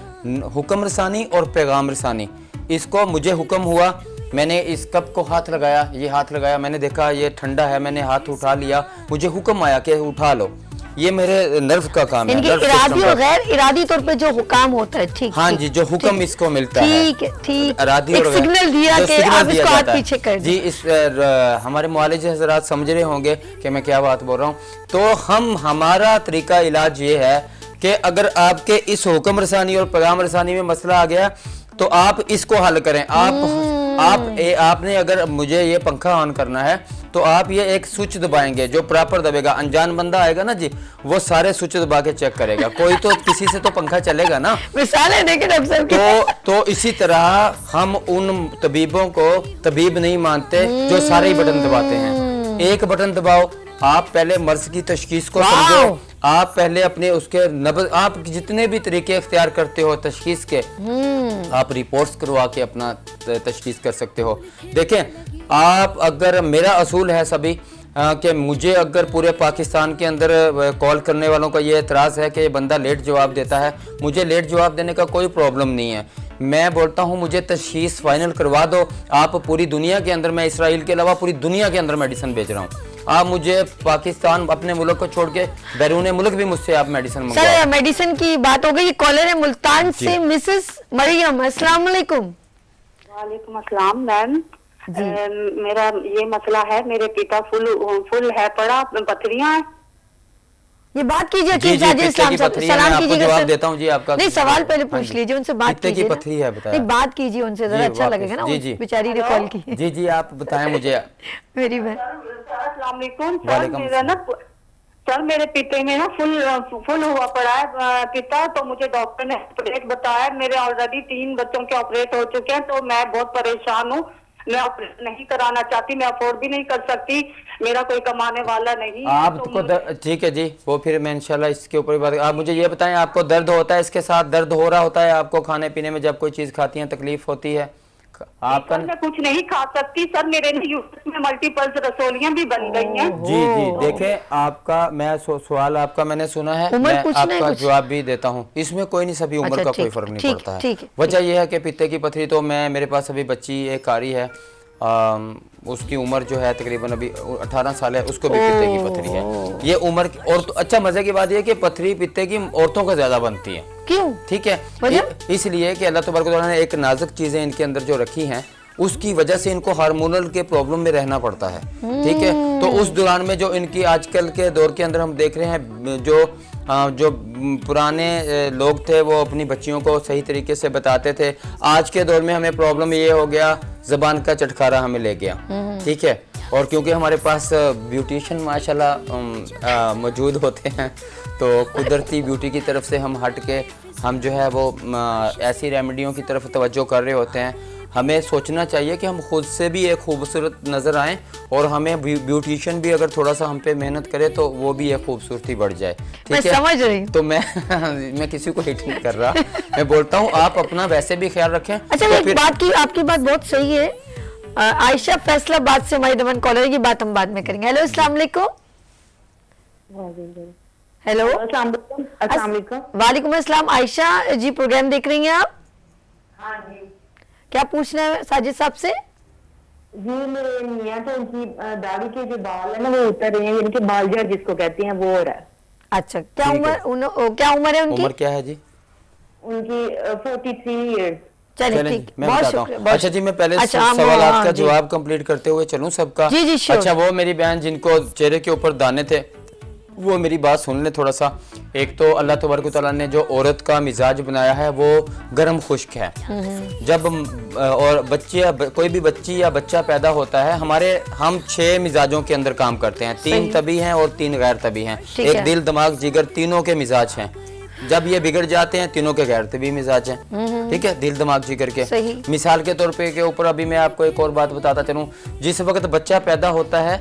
हुक्म रसानी और पैगाम रसानी। इसको मुझे हुक्म हुआ, मैंने इस कप को हाथ लगाया, ये हाथ लगाया, मैंने देखा ये ठंडा है, मैंने हाथ उठा लिया, मुझे हुक्म आया कि उठा लो। ये मेरे नर्व का काम है। इरादी और गैर इरादी तौर पे जो काम होता है। ठीक। हाँ जी, जो हुक्म इसको मिलता है। ठीक है, ठीक। इरादी और सिग्नल दिया कि आप इसको हाथ पीछे कर जी। इस हमारे मुआलिज हज़रात समझ रहे होंगे कि मैं क्या बात बोल रहा हूँ। तो हमारा तरीका इलाज ये है कि अगर आपके इस हुक्म रसानी और पैगाम रसानी में मसला आ गया तो आप इसको हल करें। आपने अगर मुझे ये पंखा ऑन करना है तो आप ये एक स्विच दबाएंगे, जो प्रॉपर दबेगा। अनजान बंदा आएगा ना जी, वो सारे स्विच दबा के चेक करेगा। कोई तो किसी से तो पंखा चलेगा ना, मिसाल है। लेकिन तो इसी तरह हम उन तबीबों को तबीब नहीं मानते जो सारे ही बटन दबाते हैं। एक बटन दबाओ, आप पहले मर्ज की तशखीस को वाह! समझो। आप पहले अपने उसके नब्ज, आप जितने भी तरीके इख्तियार करते हो तशखीस के, आप रिपोर्ट्स करवा के अपना तशखीस कर सकते हो। देखें, आप अगर, मेरा असूल है सभी कि मुझे अगर पूरे पाकिस्तान के अंदर कॉल करने वालों का ये एतराज़ है कि ये बंदा लेट जवाब देता है, मुझे लेट जवाब देने का कोई प्रॉब्लम नहीं है। मैं बोलता हूँ मुझे तशखीस फाइनल करवा दो। आप पूरी दुनिया के अंदर, मैं इसराइल के अलावा पूरी दुनिया के अंदर मेडिसिन बेच रहा हूँ। आप मुझे पाकिस्तान, अपने मुल्क को छोड़ के बैरून मुल्क भी मुझसे आप मेडिसिन मंगवाओ। सर मेडिसिन की बात हो गई। कॉलर है मुल्तान से मिसेस मरियम, अस्सलाम वालेकुम। वालेकुम अस्सलाम मैम। मेरा ये मसला है, मेरे पिता फुल है पड़ा, पथरियां हैं। ये बात कीजिए जी, कि पित्ते की पथरी है, मैं आपको जवाब देता हूँ जी। आपका नहीं, सवाल पहले हाँ पूछ जी। लीजिए उनसे, बात पित्ते की कीजिए ना। पथरी है, बताया। नहीं, बात कीजिए उनसे, जरा जी, अच्छा वापस। लगेगा ना। जी, उस जी। बेचारी ने कॉल की। जी जी, आप बताएं मुझे। मेरी बहन। अस्सलाम वालेकुम सर, वालेकुम मेरा ना सर मेरे पिते में ना फुल हुआ पड़ा है पिता, तो मुझे डॉक्टर ने ऑपरेट बताया। मेरे ऑलरेडी 3 बच्चों के ऑपरेट हो चुके हैं, तो मैं बहुत परेशान हूँ। मैं ऑपरेट नहीं कराना चाहती, मैं अफोर्ड भी नहीं कर सकती, मेरा कोई कमाने वाला नहीं। आपको ठीक है जी, वो फिर मैं इंशाल्लाह इसके ऊपर बात। आप मुझे ये बताएं, आपको दर्द होता है, इसके साथ दर्द हो रहा होता है आपको खाने पीने में, जब कोई चीज खाती हैं तकलीफ होती है आपका? मैं कुछ नहीं खा सकती सर, मेरे यूट्रस में मल्टीपल रसोलियां भी बन गई हैं। जी जी, देखें आपका, मैं सवाल आपका मैंने सुना है, उम्र मैं पूछना है आपका कुछ? जवाब भी देता हूँ। इसमें कोई नहीं, सभी उम्र अच्छा, का कोई ठीक, फर्क नहीं ठीक, पड़ता है। ठीक है, वजह यह है कि पित्ते की पथरी, तो मेरे पास अभी बच्ची एक आ रही है, उसकी उम्र जो है तकरीबन अभी 18 साल है, उसको भी पित्ते की पथरी है। ये उम्र और तो अच्छा, मजे की बात यह है कि पथरी पित्ते की औरतों को ज्यादा बनती है। क्यों? ठीक है, इसलिए कि अल्लाह तबारक व तआला ने एक नाजुक चीजें इनके अंदर जो रखी हैं, उसकी वजह से इनको हार्मोनल के प्रॉब्लम में रहना पड़ता है। ठीक है, तो उस दौरान में जो इनकी आजकल के दौर के अंदर हम देख रहे हैं, जो पुराने लोग थे वो अपनी बच्चियों को सही तरीके से बताते थे। आज के दौर में हमें प्रॉब्लम ये हो गया, ज़बान का चटखारा हमें ले गया। ठीक है, और क्योंकि हमारे पास ब्यूटिशियन माशाल्लाह मौजूद होते हैं, तो कुदरती ब्यूटी की तरफ से हम हट के हम जो है वो ऐसी रेमेडियों की तरफ तवज्जो कर रहे होते हैं। हमें सोचना चाहिए कि हम खुद से भी एक खूबसूरत नज़र आएँ, और हमें ब्यूटिशियन भी अगर थोड़ा सा हम पे मेहनत करे तो वो भी एक खूबसूरती बढ़ जाए। ठीक है, समझ रही। तो मैं किसी को हिट नहीं कर रहा, मैं बोलता हूँ आप अपना वैसे भी ख्याल रखें। अच्छा, तो एक बात की, आपकी बात बहुत सही है। आयशा फैसलाबाद से हमारी दमन कॉलर की बात हम बाद में करेंगे। हेलो, अस्सलाम वालेकुम। हेलो, अस्सलाम वालेकुम। वालेकुम अस्सलाम। आयशा जी, प्रोग्राम देख रही हैं आप? हाँ जी क्या पूछना है साजिद साहब से? जी, मेरे मियाँ तो उनकी दाढ़ी के जो बाल है ना वो उतर रहे हैं, इनके बाल जड़ जिसको कहते हैं वो हो रहा है। अच्छा, क्या उम्र है उनकी? उम्र क्या है जी? उनकी 43 ईयर्स। चलिए, चलें, ठीक, मैं बहुत बताता हूँ। शुक्रिया। अच्छा जी, मैं पहले अच्छा, सवालात हाँ, का जी। जवाब कंप्लीट करते हुए चलूं सबका? जी जी, श्योर। अच्छा, वो मेरी बहन जिनको चेहरे के ऊपर दाने थे, वो मेरी बात सुन ले थोड़ा सा। एक तो अल्लाह तबारक व तआला ने जो औरत का मिजाज बनाया है वो गर्म खुश्क है। जब और कोई भी बच्ची या बच्चा पैदा होता है, हम 6 मिजाजों के अंदर काम करते हैं। 3 तभी हैं और 3 गैर तभी हैं। एक दिल, दिमाग, जिगर, तीनों के मिजाज हैं। जब ये बिगड़ जाते हैं, तीनों के गैर तभी मिजाज हैं। ठीक है, दिल, दिमाग, जिगर के। मिसाल के तौर पे के ऊपर अभी मैं आपको एक और बात बताता चलूं। जिस वक्त बच्चा पैदा होता है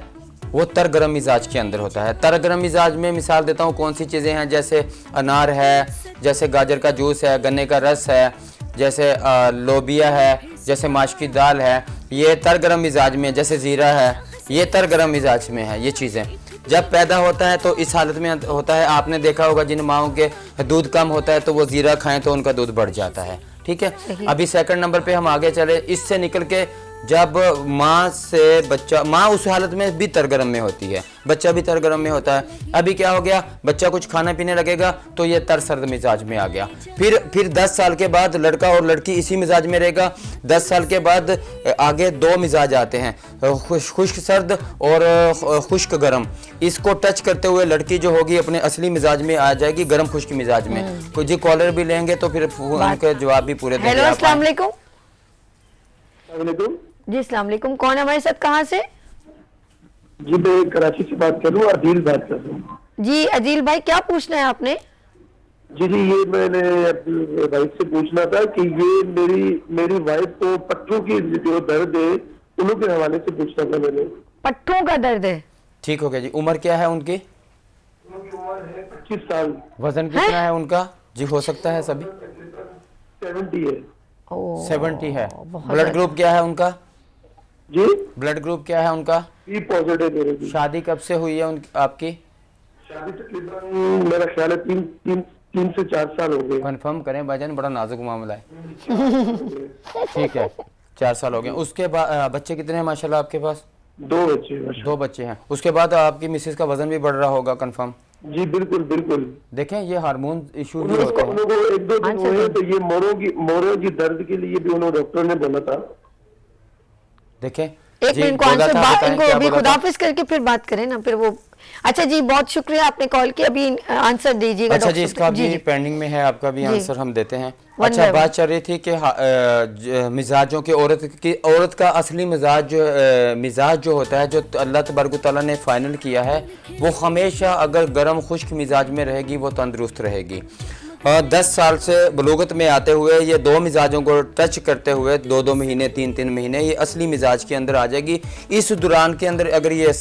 वो तर गरम मिजाज के अंदर होता है। तर गरम मिजाज में मिसाल देता हूँ कौन सी चीज़ें हैं, जैसे अनार है, जैसे गाजर का जूस है, गन्ने का रस है, जैसे लोबिया है, जैसे माश की दाल है, ये तर गरम मिजाज में। जैसे ज़ीरा है, ये तर गरम मिजाज में है। ये चीज़ें जब पैदा होता है तो इस हालत में होता है। आपने देखा होगा जिन माओं के दूध कम होता है तो वो ज़ीरा खाएं तो उनका दूध बढ़ जाता है। ठीक है, अभी सेकंड नंबर पे हम आगे चले। इससे निकल के जब माँ से बच्चा, माँ उस हालत में भी तरगरम में होती है, बच्चा भी तरगरम में होता है। अभी क्या हो गया, बच्चा कुछ खाना पीने लगेगा तो ये तर सर्द मिजाज में आ गया। फिर 10 साल के बाद लड़का और लड़की इसी मिजाज में रहेगा। 10 साल के बाद आगे 2 मिजाज आते हैं, खुश्क सर्द और खुश्क गर्म। इसको टच करते हुए लड़की जो होगी अपने असली मिजाज में आ जाएगी, गर्म खुश्क मिजाज में। कुछ कॉलर भी लेंगे तो फिर उनके जवाब भी पूरे देंगे। हेलो, अस्सलाम वालेकुम। जी, अस्सलाम वालेकुम। कौन है हमारे साथ, कहाँ से? जी, मैं कराची से बात कर रहा हूँ, अदील बात कर रहा हूँ। जी अदील भाई, क्या पूछना है आपने? जी, ये मैंने अपनी वाइफ से पूछना था कि ये मेरी वाइफ को पट्टों की जो दर्द है, उन्हों के हवाले से पूछना था मैंने। पट्टों का दर्द है? ठीक हो गया जी। उम्र क्या है उनकी? 25 साल। वजन कितना है उनका जी? हो सकता है सभी 70 है। ओह, 70 है। बहुत ब्लड ज्यादा। ग्रुप क्या है उनका? जी ब्लड ग्रुप क्या है उनका? बी पॉजिटिव मेरे भी। शादी कब से हुई है आपकी? शादी तकरीबन मेरा ख्याल है 3 से 4 साल हो गए। कंफर्म करें भाईजान, बड़ा नाजुक मामला है। ठीक है, 4 साल हो गए। उसके बाद बच्चे कितने हैं माशाल्लाह आपके पास? 2 बच्चे माशाल्लाह। 2 बच्चे हैं। उसके बाद आपकी मिसेस का वजन भी बढ़ रहा होगा कंफर्म? जी बिल्कुल बिल्कुल। देखें ये हार्मोन इशू भी उन होते हैं। लोगों को 1-2 दिन अच्छा, हुए तो ये मोरों की दर्द के लिए भी उन्होंने डॉक्टर ने बोला था। देखें एक जी, मिनट को बोला आंसर था, बताएं इनको क्या अभी बोला था? खुदाफिज करके फिर बात करें ना, फिर वो। अच्छा जी, बहुत शुक्रिया आपने कॉल किया। अभी आंसर दीजिएगा अच्छा जी, डॉक्टर इसका साहब। भी पेंडिंग में है, आपका भी जी। आंसर हम देते हैं। One अच्छा, by one। बात चल रही थी कि मिजाजों के औरत का असली मिजाज जो होता है, जो अल्लाह तबारक व तआला ने फाइनल किया है, वो हमेशा अगर गर्म खुश्क मिजाज में रहेगी वो तंदुरुस्त रहेगी। 10 साल से बलूगत में आते हुए ये 2 मिजाजों को टच करते हुए 2-2 महीने 3-3 महीने ये असली मिजाज के अंदर आ जाएगी। इस दौरान के अंदर अगर ये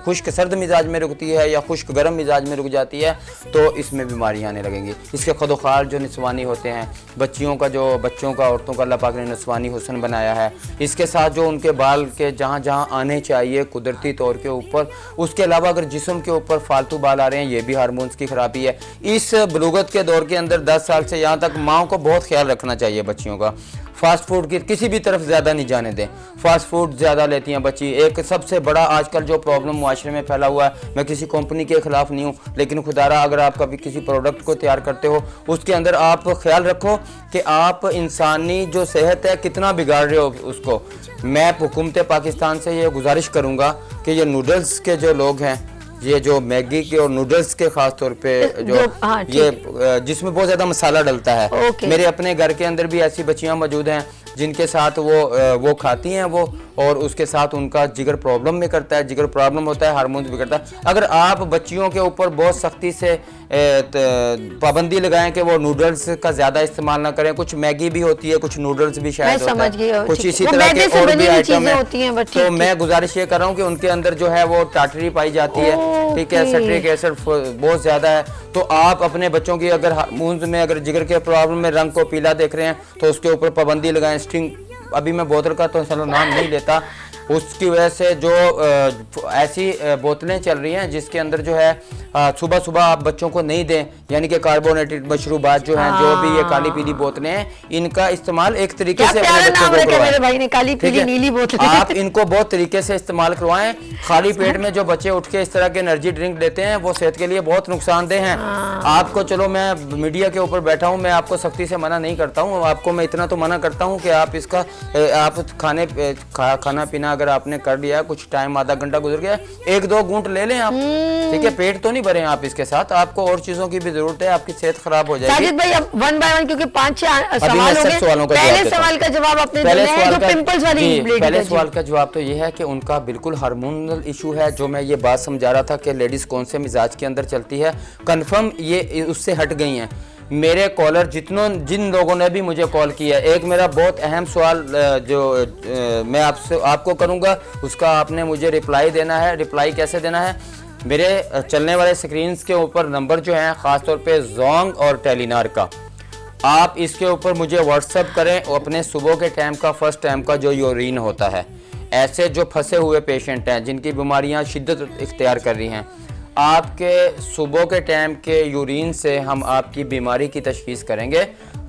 खुश्क सर्द मिजाज में रुकती है या खुश्क गर्म मिजाज में रुक जाती है तो इसमें बीमारियां आने लगेंगी। इसके खुदोखार जो निस्वानी होते हैं, बच्चों का औरतों का अल्लाह पाक ने निस्वानी हुस्न बनाया है, इसके साथ जो उनके बाल के जहाँ जहाँ आने चाहिए कुदरती तौर के ऊपर, उसके अलावा अगर जिस्म के ऊपर फालतू बाल आ रहे हैं, ये भी हार्मोन्स की खराबी है। इस बलूगत के दौर के अंदर 10 साल से यहाँ तक माओ को बहुत ख्याल रखना चाहिए बच्चियों का। फास्ट फूड की किसी भी तरफ ज़्यादा नहीं जाने दें। फास्ट फूड ज़्यादा लेती हैं बच्ची। एक सबसे बड़ा आजकल जो प्रॉब्लम मुआशरे में फैला हुआ है, मैं किसी कंपनी के खिलाफ नहीं हूँ, लेकिन खुदारा अगर आप कभी किसी प्रोडक्ट को तैयार करते हो उसके अंदर आप ख्याल रखो कि आप इंसानी जो सेहत है कितना बिगाड़ रहे हो उसको। मैं हुकूमत पाकिस्तान से ये गुजारिश करूँगा कि ये नूडल्स के जो लोग हैं, ये जो मैगी के और नूडल्स के खास तौर पे हाँ, ये जिसमें बहुत ज़्यादा मसाला डलता है, मेरे अपने घर के अंदर भी ऐसी बच्चियां मौजूद हैं जिनके साथ वो खाती हैं वो, और उसके साथ उनका जिगर प्रॉब्लम में करता है, जिगर प्रॉब्लम होता है, हार्मोन्स बिगड़ता है। अगर आप बच्चियों के ऊपर बहुत सख्ती से पाबंदी लगाएं कि वो नूडल्स का ज़्यादा इस्तेमाल ना करें, कुछ मैगी भी होती है, कुछ नूडल्स भी शायद होता है, कुछ इसी तरह के और भी आइटम है, तो मैं गुजारिश ये कर रहा हूँ कि उनके अंदर जो है वो टाटरी पाई जाती है, ठीक है, सिट्रिक एसिड बहुत ज़्यादा है। तो आप अपने बच्चों की अगर हार्मोन्स में अगर जिगर के प्रॉब्लम में रंग को पीला देख रहे हैं तो उसके ऊपर पाबंदी लगाएं। स्ट्रिंग अभी मैं बोतल का तो चलो नाम नहीं लेता, उसकी वजह से जो ऐसी बोतलें चल रही हैं जिसके अंदर जो है सुबह सुबह आप बच्चों को नहीं दें, यानी कि कार्बोनेटेड मशरूबात जो हैं, जो भी ये काली पीली बोतलें हैं, इनका इस्तेमाल एक तरीके से अपने बच्चों को करवाएं। मेरे भाई ने काली पीली नीली बोतलें, आप इनको बहुत तरीके से इस्तेमाल करवाएं। खाली पेट में जो बच्चे उठ के इस तरह के एनर्जी ड्रिंक लेते हैं वो सेहत के लिए बहुत नुकसानदेह हैं। आपको चलो मैं मीडिया के ऊपर बैठा हूँ, मैं आपको सख्ती से मना नहीं करता हूँ, आपको मैं इतना तो मना करता हूँ कि आप इसका आप खाना पीना अगर आपने कर लिया, कुछ टाइम आधा घंटा गुजर गया, 1-2 घूंट ले लें आप, ठीक है, पेट तो नहीं भरे आप इसके साथ, आपको और चीजों की भी जरूरत है, आपकी सेहत खराब हो जाएगी। साजिद भाई अब 1 बाय 1 क्योंकि 5-6 सवाल हो गए, पहले सवाल का जवाब आपने दिया है जो पिंपल्स वाली पहले सवाल का जवाब तो ये है कि उनका बिल्कुल हार्मोनल इशू है। जो मैं ये बात समझा रहा था कि लेडीज कौन से मिजाज के अंदर चलती है, कंफर्म ये उससे हट गई हैं। मेरे कॉलर जिन लोगों ने भी मुझे कॉल किया, एक मेरा बहुत अहम सवाल जो मैं आपको करूंगा, उसका आपने मुझे रिप्लाई देना है। रिप्लाई कैसे देना है? मेरे चलने वाले स्क्रीन के ऊपर नंबर जो हैं ख़ासतौर पे जोंग और टेलीनार का, आप इसके ऊपर मुझे व्हाट्सअप करें अपने सुबह के टाइम का, फर्स्ट टाइम का जो यूरिन होता है। ऐसे जो फंसे हुए पेशेंट हैं जिनकी बीमारियां शिद्दत इख्तियार कर रही हैं, आपके सुबह के टाइम के यूरिन से हम आपकी बीमारी की तशखीस करेंगे।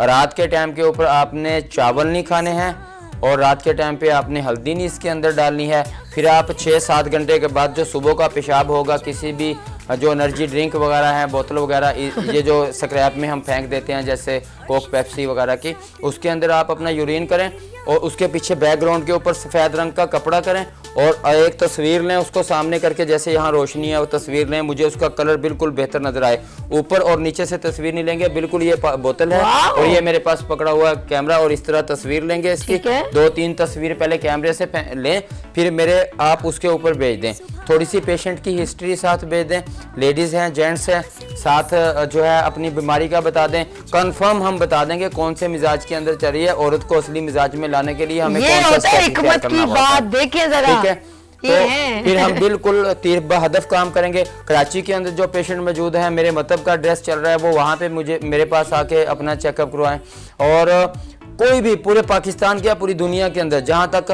रात के टाइम के ऊपर आपने चावल नहीं खाने हैं और रात के टाइम पे आपने हल्दी नहीं इसके अंदर डालनी है। फिर आप 6-7 घंटे के बाद जो सुबह का पेशाब होगा, किसी भी जो एनर्जी ड्रिंक वगैरह है, बोतल वगैरह, ये जो स्क्रैप में हम फेंक देते हैं जैसे कोक पेप्सी वगैरह की, उसके अंदर आप अपना यूरिन करें और उसके पीछे बैकग्राउंड के ऊपर सफ़ेद रंग का कपड़ा करें और एक तस्वीर लें, उसको सामने करके, जैसे यहाँ रोशनी है वो तस्वीर लें, मुझे उसका कलर बिल्कुल बेहतर नजर आए। ऊपर और नीचे से तस्वीर नहीं लेंगे, बिल्कुल ये बोतल है और ये मेरे पास पकड़ा हुआ कैमरा, और इस तरह तस्वीर लेंगे इसकी 2-3 तस्वीर पहले कैमरे से लें, फिर मेरे आप उसके ऊपर भेज दें। थोड़ी सी पेशेंट की हिस्ट्री साथ भेज दें, लेडीज़ हैं जेंट्स हैं, साथ जो है अपनी बीमारी का बता दें। कंफर्म हम बता देंगे कौन से मिजाज के अंदर चल रही है। औरत को असली मिजाज में लाने के लिए हमें कौन सा स्टेप करना होगा। देखिए जरा, ठीक है, ये तो है। फिर हम बिल्कुल तीर बहदफ काम करेंगे। कराची के अंदर जो पेशेंट मौजूद है, मेरे मतलब का ड्रेस चल रहा है, वो वहाँ पे मेरे पास आके अपना चेकअप करवाएं। और कोई भी पूरे पाकिस्तान के या पूरी दुनिया के अंदर जहाँ तक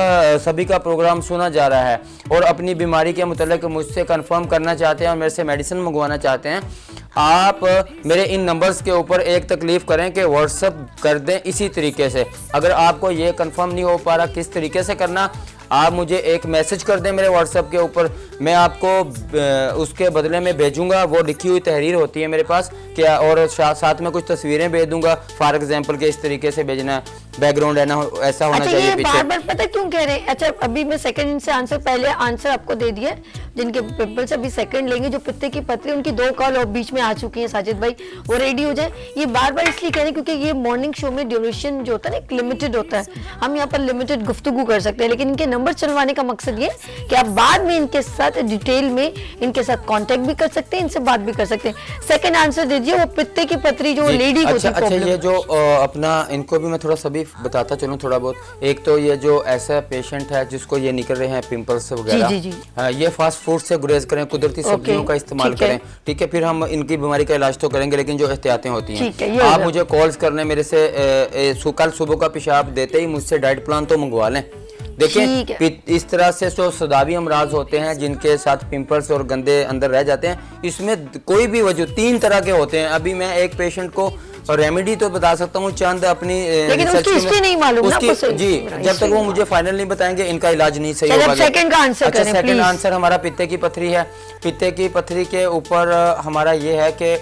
सभी का प्रोग्राम सुना जा रहा है और अपनी बीमारी के मुतल्लिक मुझसे कंफर्म करना चाहते हैं और मेरे से मेडिसिन मंगवाना चाहते हैं, आप मेरे इन नंबर्स के ऊपर एक तकलीफ करें कि व्हाट्सअप कर दें इसी तरीके से। अगर आपको ये कंफर्म नहीं हो पा रहा किस तरीके से करना, आप मुझे एक मैसेज कर दें मेरे व्हाट्सएप के ऊपर, मैं आपको उसके बदले में भेजूंगा। वो लिखी हुई तहरीर होती है मेरे पास क्या, और साथ में कुछ तस्वीरें भेज दूंगा फॉर एग्जांपल के इस तरीके से भेजना है, बैकग्राउंड है ना ऐसा होना अच्छा, चाहिए ये पीछे। बार बार पता क्यों कह रहे हैं? अच्छा, अभी मैं सेकंड से आंसर, पहले आंसर आपको दे दिया, जिनके पिंपल्स अभी सेकंड लेंगे, जो पित्ते की पथरी, उनकी 2 कॉल और बीच में आ चुकी है साजिद भाई, वो रेडी हो जाए। ये बार बार इसलिए कह रहे हैं क्योंकि ये मॉर्निंग शो में ड्यूरेशन जो होता है ना एक लिमिटेड होता है, हम यहाँ पर लिमिटेड गुफ्तगू कर सकते हैं, लेकिन इनके नंबर चलवाने का मकसद ये कि आप बाद में इनके साथ डिटेल में इनके साथ कांटेक्ट भी कर सकते हैं, इनसे बात भी कर सकते हैं। सेकंड आंसर दीजिए, वो पित्ते की पथरी जो लेडी को अच्छा, ये जो अपना इनको भी मैं थोड़ा सा भी बताता चलूं थोड़ा बहुत। एक तो ये जो ऐसा पेशेंट है जिसको ये निकल रहे हैं पिंपल्स वगैरह, ये फास्ट फूड से गुरेज करें, कुदरती सब्जियों का इस्तेमाल करें, ठीक है। फिर हम इनकी बीमारी का इलाज तो करेंगे, लेकिन जो एहतियातें होती हैं, आप मुझे कॉल्स करने, मेरे से कल सुबह का पेशाब देते ही मुझसे डाइट प्लान तो मंगवा लें। देखिए इस तरह से जो सदावी अमराज होते हैं जिनके साथ पिंपल्स और गंदे अंदर रह जाते हैं, इसमें कोई भी वजह 3 तरह के होते हैं। अभी मैं एक पेशेंट को रेमेडी तो बता सकता हूँ चंद अपनी रिसर्च में नहीं मालूम ना उसकी, जी जब तक वो मुझे फाइनल नहीं बताएंगे इनका इलाज नहीं सही होगा। सेकंड का आंसर अच्छा, करें, सेकंड आंसर हमारा पित्ते की पथरी है। पित्ते की पथरी के ऊपर हमारा ये है कि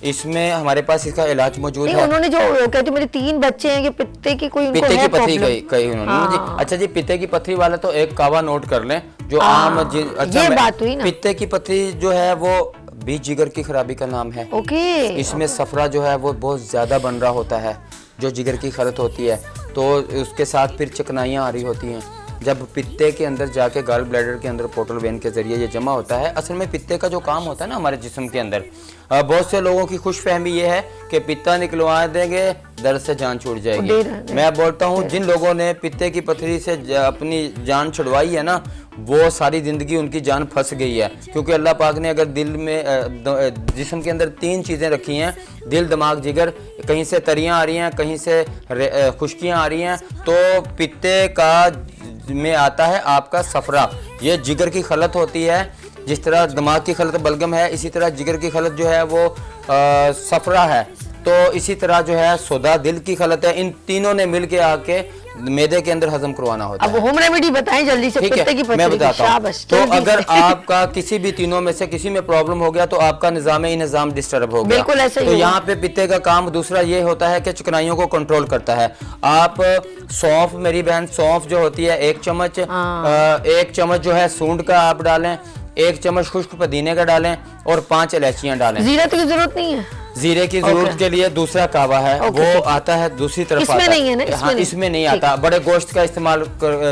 इसमें हमारे पास इसका इलाज मौजूद है। उन्होंने जो कहते मेरे 3 बच्चे हैं कि पित्ते की कोई पित्ते की पथरी कही उन्होंने मुझे। अच्छा जी, पित्ते की पथरी वाला तो एक कावा नोट कर लें जो आम। अच्छा, ये बात हुई ना। पित्ते की पथरी जो है वो भी जिगर की खराबी का नाम है। ओके। इसमें सफरा जो है वो बहुत ज्यादा बन रहा होता है, जो जिगर की खलत होती है, तो उसके साथ फिर चिकनाइयाँ आ रही होती हैं। जब पित्ते के अंदर जाके गॉल ब्लैडर के अंदर पोर्टल वेन के जरिए ये जमा होता है। असल में पित्ते का जो काम होता है ना हमारे जिस्म के अंदर, बहुत से लोगों की खुशफहमी ये है कि पित्ता निकलवा देंगे दर्द से जान छूट जाएगी। मैं बोलता हूँ जिन लोगों ने पित्ते की पथरी से अपनी जान छुड़वाई है ना, वो सारी जिंदगी उनकी जान फंस गई है। क्योंकि अल्लाह पाक ने अगर दिल में जिस्म के अंदर 3 चीज़ें रखी हैं, दिल दिमाग जिगर, कहीं से तरियाँ आ रही हैं, कहीं से खुश्कियाँ आ रही हैं, तो पित्ते का में आता है आपका सफरा। ये जिगर की खलत होती है, जिस तरह दिमाग की खलत बलगम है, इसी तरह जिगर की खलत जो है वो सफरा है। तो इसी तरह जो है सोदा दिल की खलत है। इन तीनों ने मिल के आके मैदे के अंदर हजम करवाना होता है। अब होम रेमेडी बताएं जल्दी से पित्ते की पथरी। मैं बताता हूँ। तो अगर आपका किसी भी तीनों में से किसी में प्रॉब्लम हो गया तो आपका निजाम डिस्टर्ब हो गया। बिल्कुल ऐसे ही तो यहाँ पे पित्ते का काम दूसरा ये होता है कि चिकनाइयों को कंट्रोल करता है। आप सौंफ, मेरी बहन, सौंफ जो होती है 1 चम्मच, 1 चम्मच जो है सूंड का आप डालें, 1 चम्मच खुश्क पुदीने का डालें और 5 इलायचियां डालें। जीरा की जरूरत नहीं है। जीरे की जरूरत के लिए दूसरा कावा है, वो आता है दूसरी तरफ। इसमें नहीं है ना? हाँ, इसमें नहीं आता। बड़े गोश्त का इस्तेमाल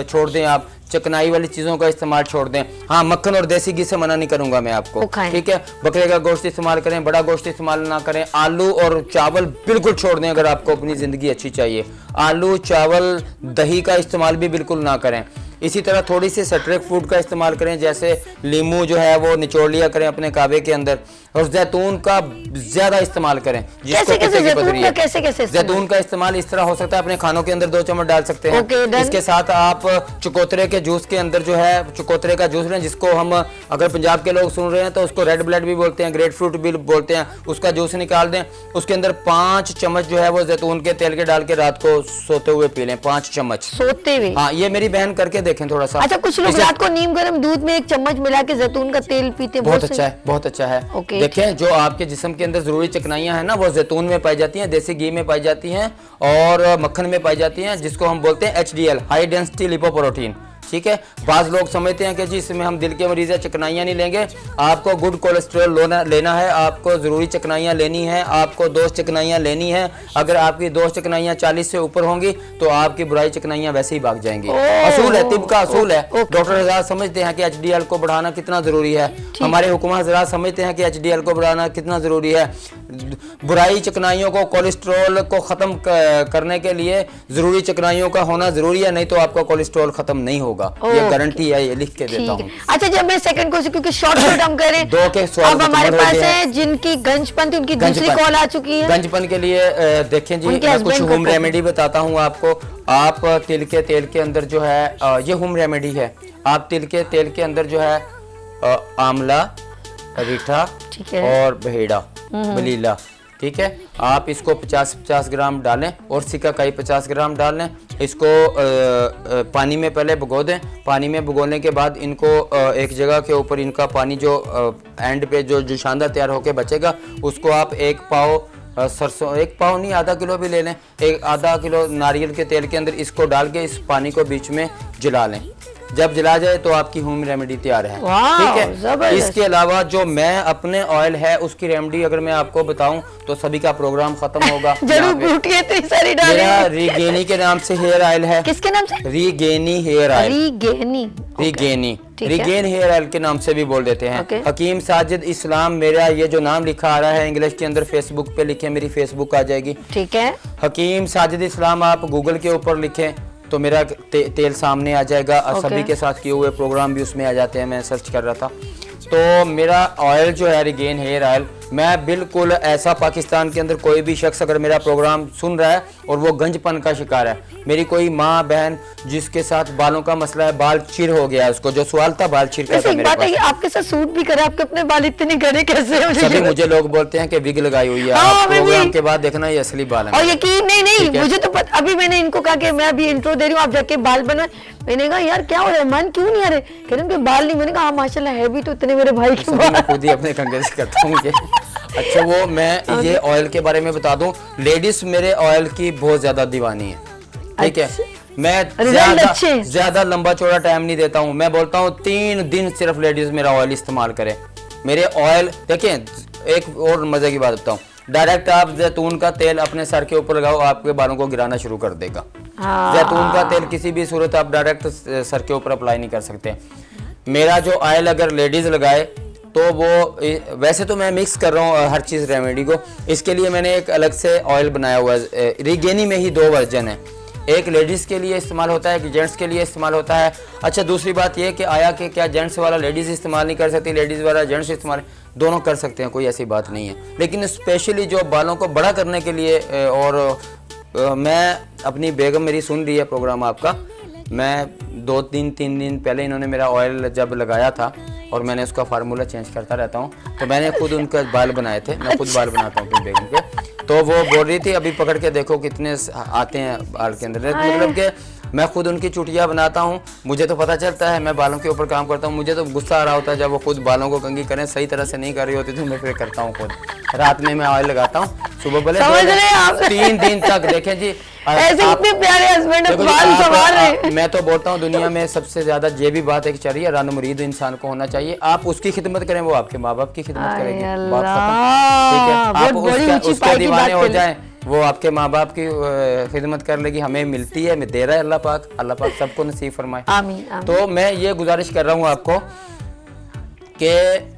छोड़ दें आप, चिकनाई वाली चीजों का इस्तेमाल छोड़ दें। हाँ, मक्खन और देसी घी से मना नहीं करूंगा मैं आपको, ठीक है। बकरे का गोश्त इस्तेमाल करें, बड़ा गोश्त इस्तेमाल ना करें। आलू और चावल बिल्कुल छोड़ दें अगर आपको अपनी जिंदगी अच्छी चाहिए। आलू, चावल, दही का इस्तेमाल भी बिल्कुल ना करें। इसी तरह थोड़ी सी सट्रिक फूड का इस्तेमाल करें, जैसे लीमू जो है वो निचोड़ लिया करें अपने काबे के अंदर, और जैतून का ज्यादा इस्तेमाल करें। कैसे जैतून का इस्तेमाल इस तरह हो सकता है, अपने खानों के अंदर 2 चम्मच डाल सकते हैं। इसके साथ आप चकोतरे के जूस के अंदर जो है चकोतरे का जूस लें, जिसको हम अगर पंजाब के लोग सुन रहे हैं तो उसको रेड ब्लड भी बोलते हैं, ग्रेप फ्रूट भी बोलते हैं। उसका जूस निकाल दें, उसके अंदर 5 चम्मच जो है वो जैतून के तेल के डाल के रात को सोते हुए पी लें। 5 चम्मच सोते हुए। हाँ, ये मेरी बहन करके देखें थोड़ा सा। अच्छा, कुछ लोग रात को नीम गर्म दूध में 1 चम्मच मिला के जैतून का तेल पीते हैं। बहुत अच्छा है, बहुत अच्छा है। देखें, जो आपके जिस्म के अंदर जरूरी चिकनाइयां हैं ना, वो जैतून में पाई जाती हैं, देसी घी में पाई जाती हैं और मक्खन में पाई जाती हैं, जिसको हम बोलते हैं HDL, हाई डेंसिटी लिपोप्रोटीन। ठीक है। बाज लोग समझते हैं कि जी इसमें हम दिल के मरीज है, चिकनाइयाँ नहीं लेंगे। आपको गुड कोलेस्ट्रॉल लेना है, आपको ज़रूरी चिकनाइयाँ लेनी है, आपको 2 चिकनाइयाँ लेनी है। अगर आपकी 2 चिकनाइयाँ 40 से ऊपर होंगी तो आपकी बुराई चिकनाइयाँ वैसे ही भाग जाएंगी। असूल है, तिब का असूल है। डॉक्टर हज़रात समझते हैं कि HDL को बढ़ाना कितना ज़रूरी है, हमारे हुकूमत हज़रात समझते हैं कि HDL को बढ़ाना कितना ज़रूरी है। बुराई चिकनाइयों को, कोलेस्ट्रॉल को ख़त्म करने के लिए ज़रूरी चिकनाइयों का होना ज़रूरी है, नहीं तो आपका कोलेस्ट्रॉल ख़त्म नहीं होगा। ये गारंटी है, ये लिख के देता हूँ। अच्छा, जब मैं सेकंड क्वेश्चन, क्योंकि शॉर्ट हम करें, दो के सवाल अब हमारे पास है जिनकी गंजपन थी, उनकी दूसरी कॉल आ चुकी है। गंजपन के लिए देखें जी, मैं कुछ होम रेमेडी बताता हूँ आपको। आप तिल के तेल के अंदर जो है, ये होम रेमेडी है, आप तिल के तेल के अंदर जो है आंवला, रीठा और बहेड़ा, बलीला, ठीक है, आप इसको 50-50 ग्राम डालें और सिकाकाई 50 ग्राम डाल लें। इसको पानी में पहले भिगो दें। पानी में भिगोने के बाद इनको एक जगह के ऊपर, इनका पानी जो एंड पे जो शानदार तैयार होके बचेगा, उसको आप 1 पाव सरसों, 1 पाव नहीं, आधा किलो भी ले लें, आधा किलो नारियल के तेल के अंदर इसको डाल के इस पानी को बीच में जला लें। जब जला जाए तो आपकी होम रेमेडी तैयार है, ठीक है। इसके अलावा जो मैं अपने ऑयल है उसकी रेमेडी अगर मैं आपको बताऊं तो सभी का प्रोग्राम खत्म होगा। मेरा रीगेनी के नाम से हेयर ऑयल है। किसके नाम से? Regaini hair oil. Regaini, Regain hair oil के नाम से भी बोल देते हैं। हकीम साजिद इस्लाम, मेरा ये जो नाम लिखा आ रहा है इंग्लिश के अंदर, फेसबुक पे लिखे, मेरी फेसबुक आ जाएगी, ठीक है। हकीम साजिद इस्लाम आप गूगल के ऊपर लिखें तो मेरा तेल सामने आ जाएगा और सभी के साथ किए हुए प्रोग्राम भी उसमें आ जाते हैं। मैं सर्च कर रहा था तो मेरा ऑयल जो है रीगेन हेयर ऑयल, मैं बिल्कुल ऐसा, पाकिस्तान के अंदर कोई भी शख्स अगर मेरा प्रोग्राम सुन रहा है और वो गंजपन का शिकार है, मेरी कोई माँ बहन जिसके साथ बालों का मसला है, बाल चिर हो गया है, उसको जो सवाल था बाल चिर का था मेरे पास। आपके साथ सूट भी करा, आपके अपने बाल इतने घने कैसे? सभी मुझे लोग बोलते हैं कि विग लगाई हुई है। आप प्रोग्राम के बाद देखना ये असली बाल है। और यकीन नहीं, मुझे तो अभी मैंने इनको कहा कि मैं अभी इंट्रो दे रही हूँ, आप जाके बाल बनवाए। मैंने कहा यार क्या हो रहा है, मन क्यों नहीं आ रहे? कह रहे हैं बाल नहीं। मैंने कहा माशाल्लाह है भी तो इतने मेरे भाई के बाल। मैं खुद ही अपने कंधे से करता हूँ। अच्छा, वो मैं ये ऑयल के बारे में बता दूं, लेडीज मेरे ऑयल की बहुत ज्यादा दीवानी है, ठीक है। मैं ज्यादा लंबा चौड़ा टाइम नहीं देता हूँ, मैं बोलता हूँ 3 दिन सिर्फ लेडीज मेरा ऑयल इस्तेमाल करें। मेरे ऑयल देखें, एक और मजे की बात बताऊँ, डायरेक्ट आप जैतून का तेल अपने सर के ऊपर लगाओ, आपके बालों को गिराना शुरू कर देगा। जैतून का तेल किसी भी सूरत आप डायरेक्ट सर के ऊपर अप्लाई नहीं कर सकते। मेरा जो ऑयल अगर लेडीज लगाए तो वो, वैसे तो मैं मिक्स कर रहा हूँ हर चीज़ रेमेडी को, इसके लिए मैंने एक अलग से ऑयल बनाया हुआ है। रीगेनी में ही 2 वर्जन है, एक लेडीज़ के लिए इस्तेमाल होता है, एक जेंट्स के लिए इस्तेमाल होता है। अच्छा, दूसरी बात ये कि आया कि क्या जेंट्स वाला लेडीज़ इस्तेमाल नहीं कर सकती, लेडीज़ वाला जेंट्स इस्तेमाल, दोनों कर सकते हैं, कोई ऐसी बात नहीं है। लेकिन स्पेशली जो बालों को बड़ा करने के लिए, और मैं अपनी बेगम मेरी सुन रही है प्रोग्राम आपका, मैं 2-3 दिन पहले इन्होंने मेरा ऑयल जब लगाया था और मैंने उसका फार्मूला चेंज करता रहता हूँ, तो मैंने खुद उनके बाल बनाए थे। मैं खुद बाल बनाता हूँ अपनी बेगम के, तो वो बोल रही थी अभी पकड़ के देखो कितने आते हैं बाल के अंदर। मतलब कि मैं खुद उनकी चुटिया बनाता हूँ, मुझे तो पता चलता है, मैं बालों के ऊपर काम करता हूँ। मुझे तो गुस्सा आ रहा होता है जब वो खुद बालों को कंघी करें, सही तरह से नहीं कर रही होती तो मैं फिर करता हूँ खुद। रात में मैं ऑयल लगाता हूँ, सुबह भले 3 दिन तक। देखें जी, ऐसे इतने प्यारे हस्बैंड बाल संवार रहे। मैं तो बोलता हूँ दुनिया में सबसे ज्यादा ये भी बात एक चल रही है, रन मुरीद इंसान को होना चाहिए। आप उसकी खिदमत करें, वो आपके माँ बाप की खिदमत करेगी, बात खत्म, ठीक है। आप उसके दीवाने हो जाएं, वो आपके माँ बाप की खिदमत कर लेगी। हमें मिलती है, दे रहा है अल्लाह पाक, अल्लाह पाक सबको नसीब फरमाए। आमीन। तो मैं ये गुजारिश कर रहा हूँ आपको कि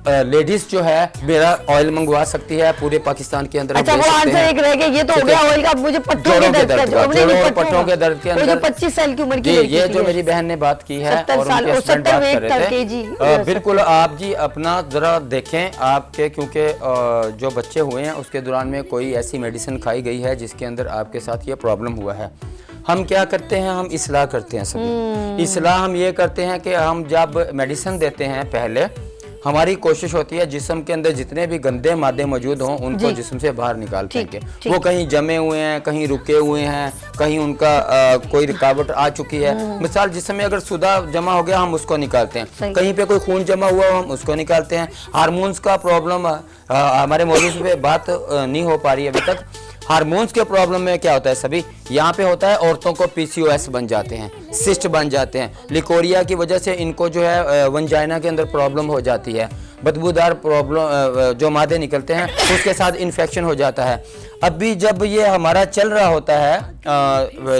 लेडीज जो है मेरा ऑयल मंगवा सकती है पूरे पाकिस्तान के अंदर। अच्छा, वो आंसर एक रह गया, ये तो हो गया ऑयल का। मुझे पट्टों के दर्द के अंदर 25 साल की उम्र की ये जो मेरी बहन ने बात की है और उनके हस्बैंड बात कर रहे थे, बिल्कुल आप जी अपना जरा देखें आपके, क्योंकि जो बच्चे हुए हैं उसके दौरान में कोई ऐसी मेडिसिन खाई गई है जिसके अंदर आपके साथ ये प्रॉब्लम हुआ है। हम क्या करते हैं, हम इस्लाह करते हैं सभी। इस्लाह हम ये करते हैं कि हम जब मेडिसिन देते हैं, पहले हमारी कोशिश होती है जिस्म के अंदर जितने भी गंदे मादे मौजूद हों उनको जिस्म से बाहर निकाल फेंके। वो कहीं जमे हुए हैं, कहीं रुके हुए हैं, कहीं उनका कोई रुकावट आ चुकी है। मिसाल जिस्म में अगर सुदा जमा हो गया हम उसको निकालते हैं, कहीं पे कोई खून जमा हुआ हो हम उसको निकालते हैं। हार्मोन्स का प्रॉब्लम हमारे मौजूद पे बात नहीं हो पा रही अभी तक। हार्मोन्स के प्रॉब्लम में क्या होता है, सभी यहाँ पे होता है औरतों को PCOS बन जाते हैं, सिस्ट बन जाते हैं, लिकोरिया की वजह से इनको जो है वंजाइना के अंदर प्रॉब्लम हो जाती है। बदबूदार प्रॉब्लम जो मादे निकलते हैं उसके साथ इन्फेक्शन हो जाता है। अभी जब ये हमारा चल रहा होता है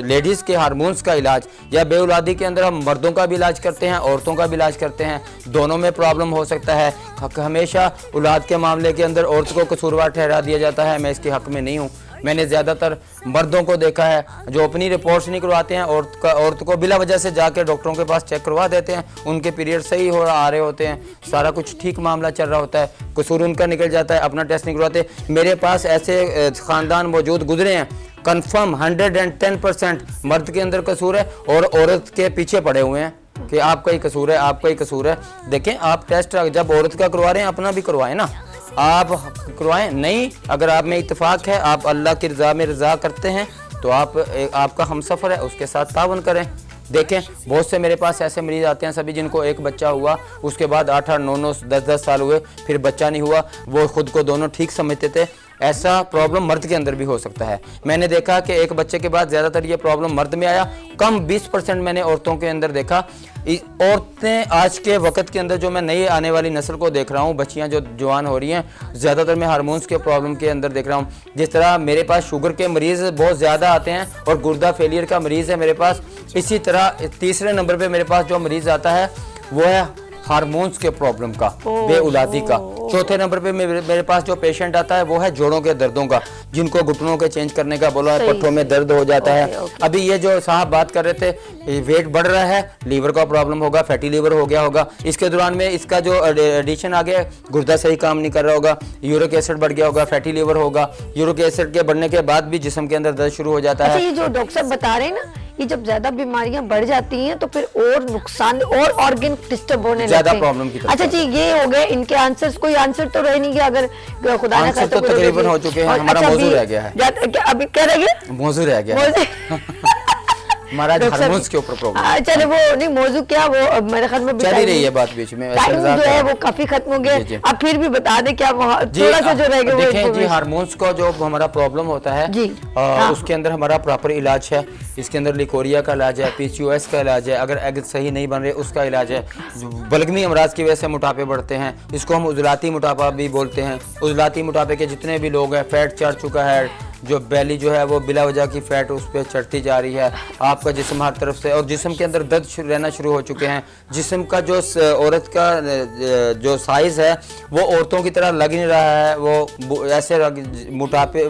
लेडीज़ के हार्मोन्स का इलाज या बेऔलादी के अंदर हम मर्दों का भी इलाज करते हैं, औरतों का भी इलाज करते हैं, दोनों में प्रॉब्लम हो सकता है। हमेशा औलाद के मामले के अंदर औरत को कसूरवार ठहरा दिया जाता है, मैं इसके हक़ में नहीं हूँ। मैंने ज़्यादातर मर्दों को देखा है जो अपनी रिपोर्ट्स नहीं करवाते हैं, औरत को बिला वजह से जाकर डॉक्टरों के पास चेक करवा देते हैं, उनके पीरियड सही आ रहे होते हैं, सारा कुछ ठीक मामला चल रहा होता है, कसूर उनका निकल जाता है, अपना टेस्ट नहीं करवाते। मेरे पास ऐसे ख़ानदान मौजूद गुजरे हैं, कन्फर्म 110% मर्द के अंदर कसूर है और औरत के पीछे पड़े हुए हैं कि आपका ही कसूर है, आपका ही कसूर है। देखें, आप टेस्ट जब औरत का करवा रहे हैं अपना भी करवाएं ना, आप करवाएं। नहीं, अगर आप में इत्तेफाक है, आप अल्लाह की रज़ा में रज़ा करते हैं तो आपका हमसफ़र है, उसके साथ तावन करें। देखें, बहुत से मेरे पास ऐसे मरीज़ आते हैं सभी जिनको एक बच्चा हुआ, उसके बाद 8-8, 9-9, 10-10 साल हुए, फिर बच्चा नहीं हुआ, वो खुद को दोनों ठीक समझते थे। ऐसा प्रॉब्लम मर्द के अंदर भी हो सकता है। मैंने देखा कि एक बच्चे के बाद ज़्यादातर ये प्रॉब्लम मर्द में आया, कम 20% मैंने औरतों के अंदर देखा। औरतें आज के वक्त के अंदर जो मैं नई आने वाली नस्ल को देख रहा हूँ, बच्चियाँ जो जवान हो रही हैं, ज़्यादातर मैं हार्मोन्स के प्रॉब्लम के अंदर देख रहा हूँ। जिस तरह मेरे पास शुगर के मरीज़ बहुत ज़्यादा आते हैं और गुर्दा फेलियर का मरीज़ है मेरे पास, इसी तरह तीसरे नंबर पर मेरे पास जो मरीज़ आता है वो है हार्मोन्स के प्रॉब्लम का, बेऔलादी का। चौथे नंबर पे मेरे पास जो पेशेंट आता है वो है जोड़ों के दर्दों का, जिनको घुटनों के चेंज करने का बोला है, पट्टों में दर्द हो जाता है। अभी ये जो साहब बात कर रहे थे, वेट बढ़ रहा है, लीवर का प्रॉब्लम होगा, फैटी लीवर हो गया होगा, इसके दौरान में इसका जो एडिशन आ गया, गुर्दा सही काम नहीं कर रहा होगा, यूरिक एसिड बढ़ गया होगा, फैटी लीवर होगा। यूरिक एसिड के बढ़ने के बाद भी जिस्म के अंदर दर्द शुरू हो जाता है। ये जो डॉक्टर साहब बता रहे हैं ना, ये जब ज्यादा बीमारियां बढ़ जाती हैं तो फिर और नुकसान और ऑर्गन डिस्टर्ब होने लगते हैं, ज्यादा प्रॉब्लम की तरफ। अच्छा जी, ये हो गए इनके आंसर्स। कोई आंसर तो रह नहीं गया, अगर खुदा ना आंसर तो तकरीबन हो चुके हैं। हमारा मौजू रह गया है, अभी क्या रह गया? मौजू रह गया है हमारा हार्मोन्स के ऊपर प्रॉब्लम। चलो वो नहीं, मौजू क्या, वो मेरे ख्याल में चल ही रही है बात बीच में, टाइम जो है वो काफी खत्म हो गया। अब फिर भी बता दें क्या थोड़ा सा जो रह गया। देखें जी, हार्मोन्स का जो हमारा प्रॉब्लम होता है जी, उसके अंदर हमारा प्रॉपर इलाज है। इसके अंदर लिकोरिया का इलाज है, PCOS का इलाज है, अगर एग सही नहीं बन रहे उसका इलाज है। बलगमी अमराज की वजह से मोटापे बढ़ते हैं, इसको हम उजलाती मोटापा भी बोलते हैं। उजलाती मोटापे के जितने भी लोग हैं, फैट चढ़ चुका है, जो बेली जो है वो बिला वजह की फैट उस पर चढ़ती जा रही है, आपका जिस्म हर तरफ से, और जिस्म के अंदर दर्द रहना शुरू हो चुके हैं। जिस्म का जो औरत का जो साइज़ है वो औरतों की तरह लग नहीं रहा है, वो ऐसे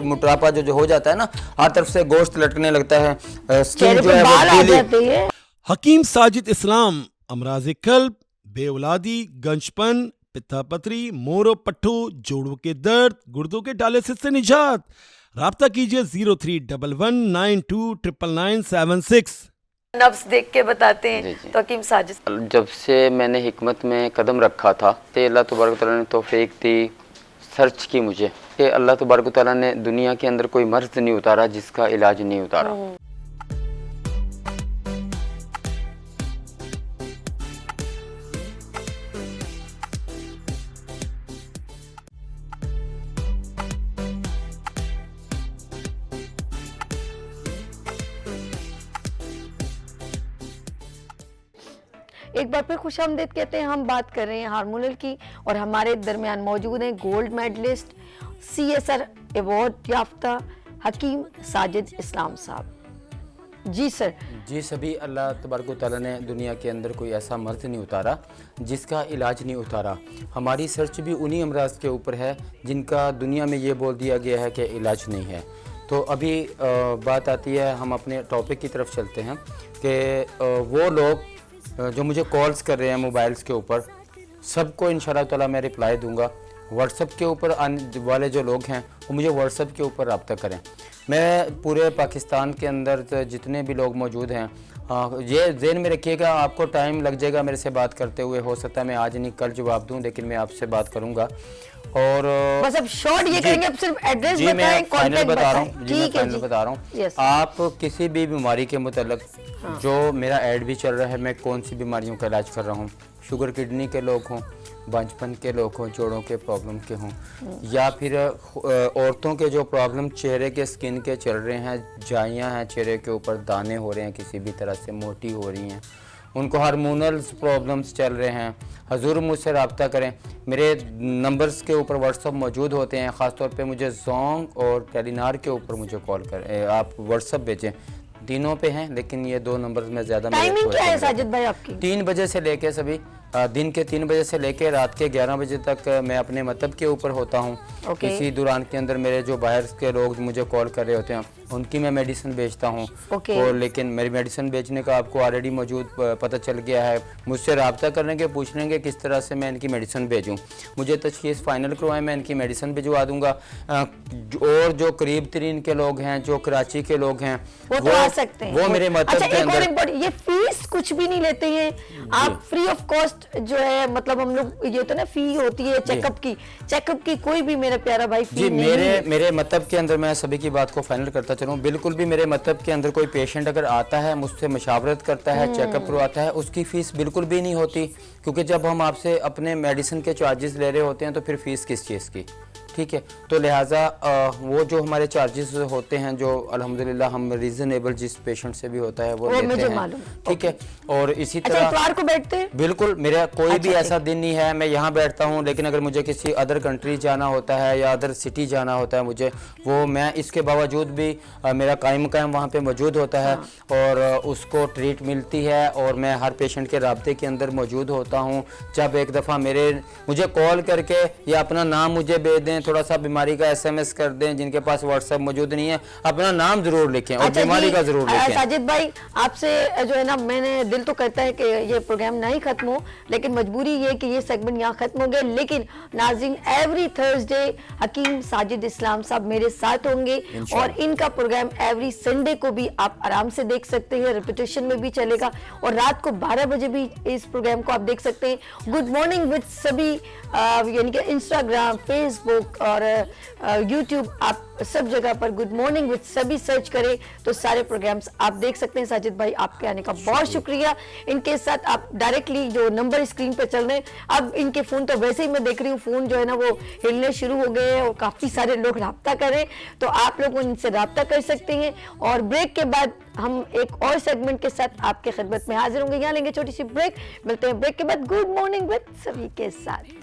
मोटापा जो हो जाता है ना, हर तरफ से गोश्त लटकने लगता है, स्किन जो है वो गीली। हकीम साजिद इस्लाम, अमराज कल्ब, बेऔलादी, गंजपन, पित्तापत्री, मोरो पट्टू, जोड़ों के दर्द, गुर्दों के डायलिसिस से निजात। राब्ता कीजिए 0311929996। नफ्स देख के बताते हैं तो हकीम साजिद। जब से मैंने हिकमत में कदम रखा था तो अल्लाह तबारक तआला ने तौफीक दी, सर्च की मुझे कि अल्लाह तबारक तआला ने दुनिया के अंदर कोई मर्ज नहीं उतारा जिसका इलाज नहीं उतारा। एक बार फिर खुशामदीद कहते हैं। हम बात कर रहे हैं हार्मोनल की और हमारे दरमियान मौजूद हैं गोल्ड मेडलिस्ट, CSR अवार्ड याफ्ता हकीम साजिद इस्लाम साहब। जी सर। जी, सभी अल्लाह तबारक व तआला ने दुनिया के अंदर कोई ऐसा मर्ज नहीं उतारा जिसका इलाज नहीं उतारा। हमारी सर्च भी उन्हीं अमराज के ऊपर है जिनका दुनिया में ये बोल दिया गया है कि इलाज नहीं है। तो अभी बात आती है, हम अपने टॉपिक की तरफ चलते हैं कि वो लोग जो मुझे कॉल्स कर रहे हैं मोबाइल्स के ऊपर, सबको इंशाअल्लाह ताला मैं रिप्लाई दूंगा। व्हाट्सएप के ऊपर आने वाले जो लोग हैं वो मुझे व्हाट्सएप के ऊपर रब्ता करें। मैं पूरे पाकिस्तान के अंदर जितने भी लोग मौजूद हैं, ये ज़हन में रखिएगा, आपको टाइम लग जाएगा मेरे से बात करते हुए, हो सकता है मैं आज नहीं कल जवाब दूं, लेकिन मैं आपसे बात करूंगा। और बस अब शॉर्ट ये करेंगे, अब सिर्फ एड्रेस बताएं, फाइनल बता रहा हूँ जी, मैं ठीक है फाइनल बता रहा हूँ। आप किसी भी बीमारी के मुतल्लिक जो मेरा ऐड भी चल रहा है, मैं कौन सी बीमारियों का इलाज कर रहा हूँ, शुगर किडनी के लोग हों, बांझपन के लोग हों, जोड़ों के प्रॉब्लम के हों, या फिर औरतों के जो प्रॉब्लम चेहरे के स्किन के चल रहे हैं, जाइयाँ हैं चेहरे के ऊपर, दाने हो रहे हैं, किसी भी तरह से मोटी हो रही हैं, उनको हार्मोनल प्रॉब्लम्स चल रहे हैं, हजूर मुझसे रब्ता करें। मेरे नंबर्स के ऊपर व्हाट्सअप मौजूद होते हैं, ख़ासतौर पे मुझे जोंग और टेलीनार के ऊपर मुझे कॉल करें, आप व्हाट्सअप भेजें, तीनों पे हैं, लेकिन ये 2 नंबर में ज़्यादा। टाइमिंग क्या है साजिद भाई आपकी? 3 बजे से लेके सभी दिन के 3 बजे से लेके रात के 11 बजे तक मैं अपने मतलब के ऊपर होता हूँ। इसी दौरान के अंदर मेरे जो बाहर के लोग मुझे कॉल कर रहे होते हैं उनकी मैं मेडिसिन बेचता हूँ। और लेकिन मेरी मेडिसिन बेचने का आपको ऑलरेडी मौजूद पता चल गया है। मुझसे रब्ता करेंगे, पूछेंगे किस तरह से मैं इनकी मेडिसिन भेजूँ, मुझे तशख़ीस फाइनल करवाएं, मैं इनकी मेडिसिन भिजवा दूँगा। और जो करीब तरीन के लोग हैं, जो कराची के लोग हैं, वो तो आ सकते हैं, वो मेरे मतलब के अंदर। ये फीस कुछ भी नहीं लेते हैं आप, फ्री ऑफ कॉस्ट जो है, मतलब हम लोग ये तो ना फी होती है चेकअप की कोई भी मेरा प्यारा भाई फी जी नहीं है। मेरे मतलब के अंदर मैं सभी की बात को फाइनल करता चलूं, बिल्कुल भी मेरे मतलब के अंदर कोई पेशेंट अगर आता है मुझसे मशावरत करता है, चेकअप करवाता है, उसकी फीस बिल्कुल भी नहीं होती, क्योंकि जब हम आपसे अपने मेडिसिन के चार्जेस ले रहे होते हैं तो फिर फीस किस चीज़ की, ठीक है। तो लिहाजा वो जो हमारे चार्जेस होते हैं, जो अल्हम्दुलिल्लाह हम रीजनेबल जिस पेशेंट से भी होता है वो लेते मुझे हैं, मालूम, ठीक है। और इसी अच्छा, तरह इतवार को बैठते हैं? बिल्कुल, मेरा कोई भी ऐसा दिन नहीं है मैं यहाँ बैठता हूँ, लेकिन अगर मुझे किसी अदर कंट्री जाना होता है या अदर सिटी जाना होता है मुझे, वो मैं इसके बावजूद भी मेरा कायम वहाँ पे मौजूद होता है और उसको ट्रीट मिलती है और मैं हर पेशेंट के राब्ते के अंदर मौजूद होता हूँ। जब एक दफ़ा मुझे कॉल करके या अपना नाम मुझे भेज दें, थोड़ा सा बीमारी का SMS कर दें, जिनके पास व्हाट्सएप मौजूद नहीं है अपना नाम जरूर लिखें और बीमारी का जरूर लिखें। साजिद भाई आपसे जो है ना, मैंने दिल तो करता है कि ये प्रोग्राम ना ही खत्म हो, लेकिन मजबूरी ये कि ये सेगमेंट यहाँ खत्म हो गया। लेकिन नाज़रीन, एवरी थर्सडे हकीम साजिद इस्लाम साहब मेरे साथ होंगे और इनका प्रोग्राम एवरी संडे को भी आप आराम से देख सकते हैं, रिपीटेशन में भी चलेगा और रात को 12 बजे भी इस प्रोग्राम को आप देख सकते हैं। गुड मॉर्निंग विद सभी, यानी कि इंस्टाग्राम, फेसबुक और यूट्यूब, आप सब जगह पर गुड मॉर्निंग विद सभी सर्च करें तो सारे प्रोग्राम्स आप देख सकते हैं। साजिद भाई आपके आने का बहुत शुक्रिया। इनके साथ आप डायरेक्टली जो नंबर स्क्रीन पे चल रहे हैं, अब इनके फोन तो वैसे ही मैं देख रही हूँ फोन जो है ना वो हिलने शुरू हो गए हैं और काफी सारे लोग राब्ता कर रहे हैं, तो आप लोग इनसे राब्ता कर सकते हैं। और ब्रेक के बाद हम एक और सेगमेंट के साथ आपके खिदमत में हाजिर होंगे। यहाँ लेंगे छोटी सी ब्रेक, मिलते हैं ब्रेक के बाद गुड मॉर्निंग विद सभी के साथ।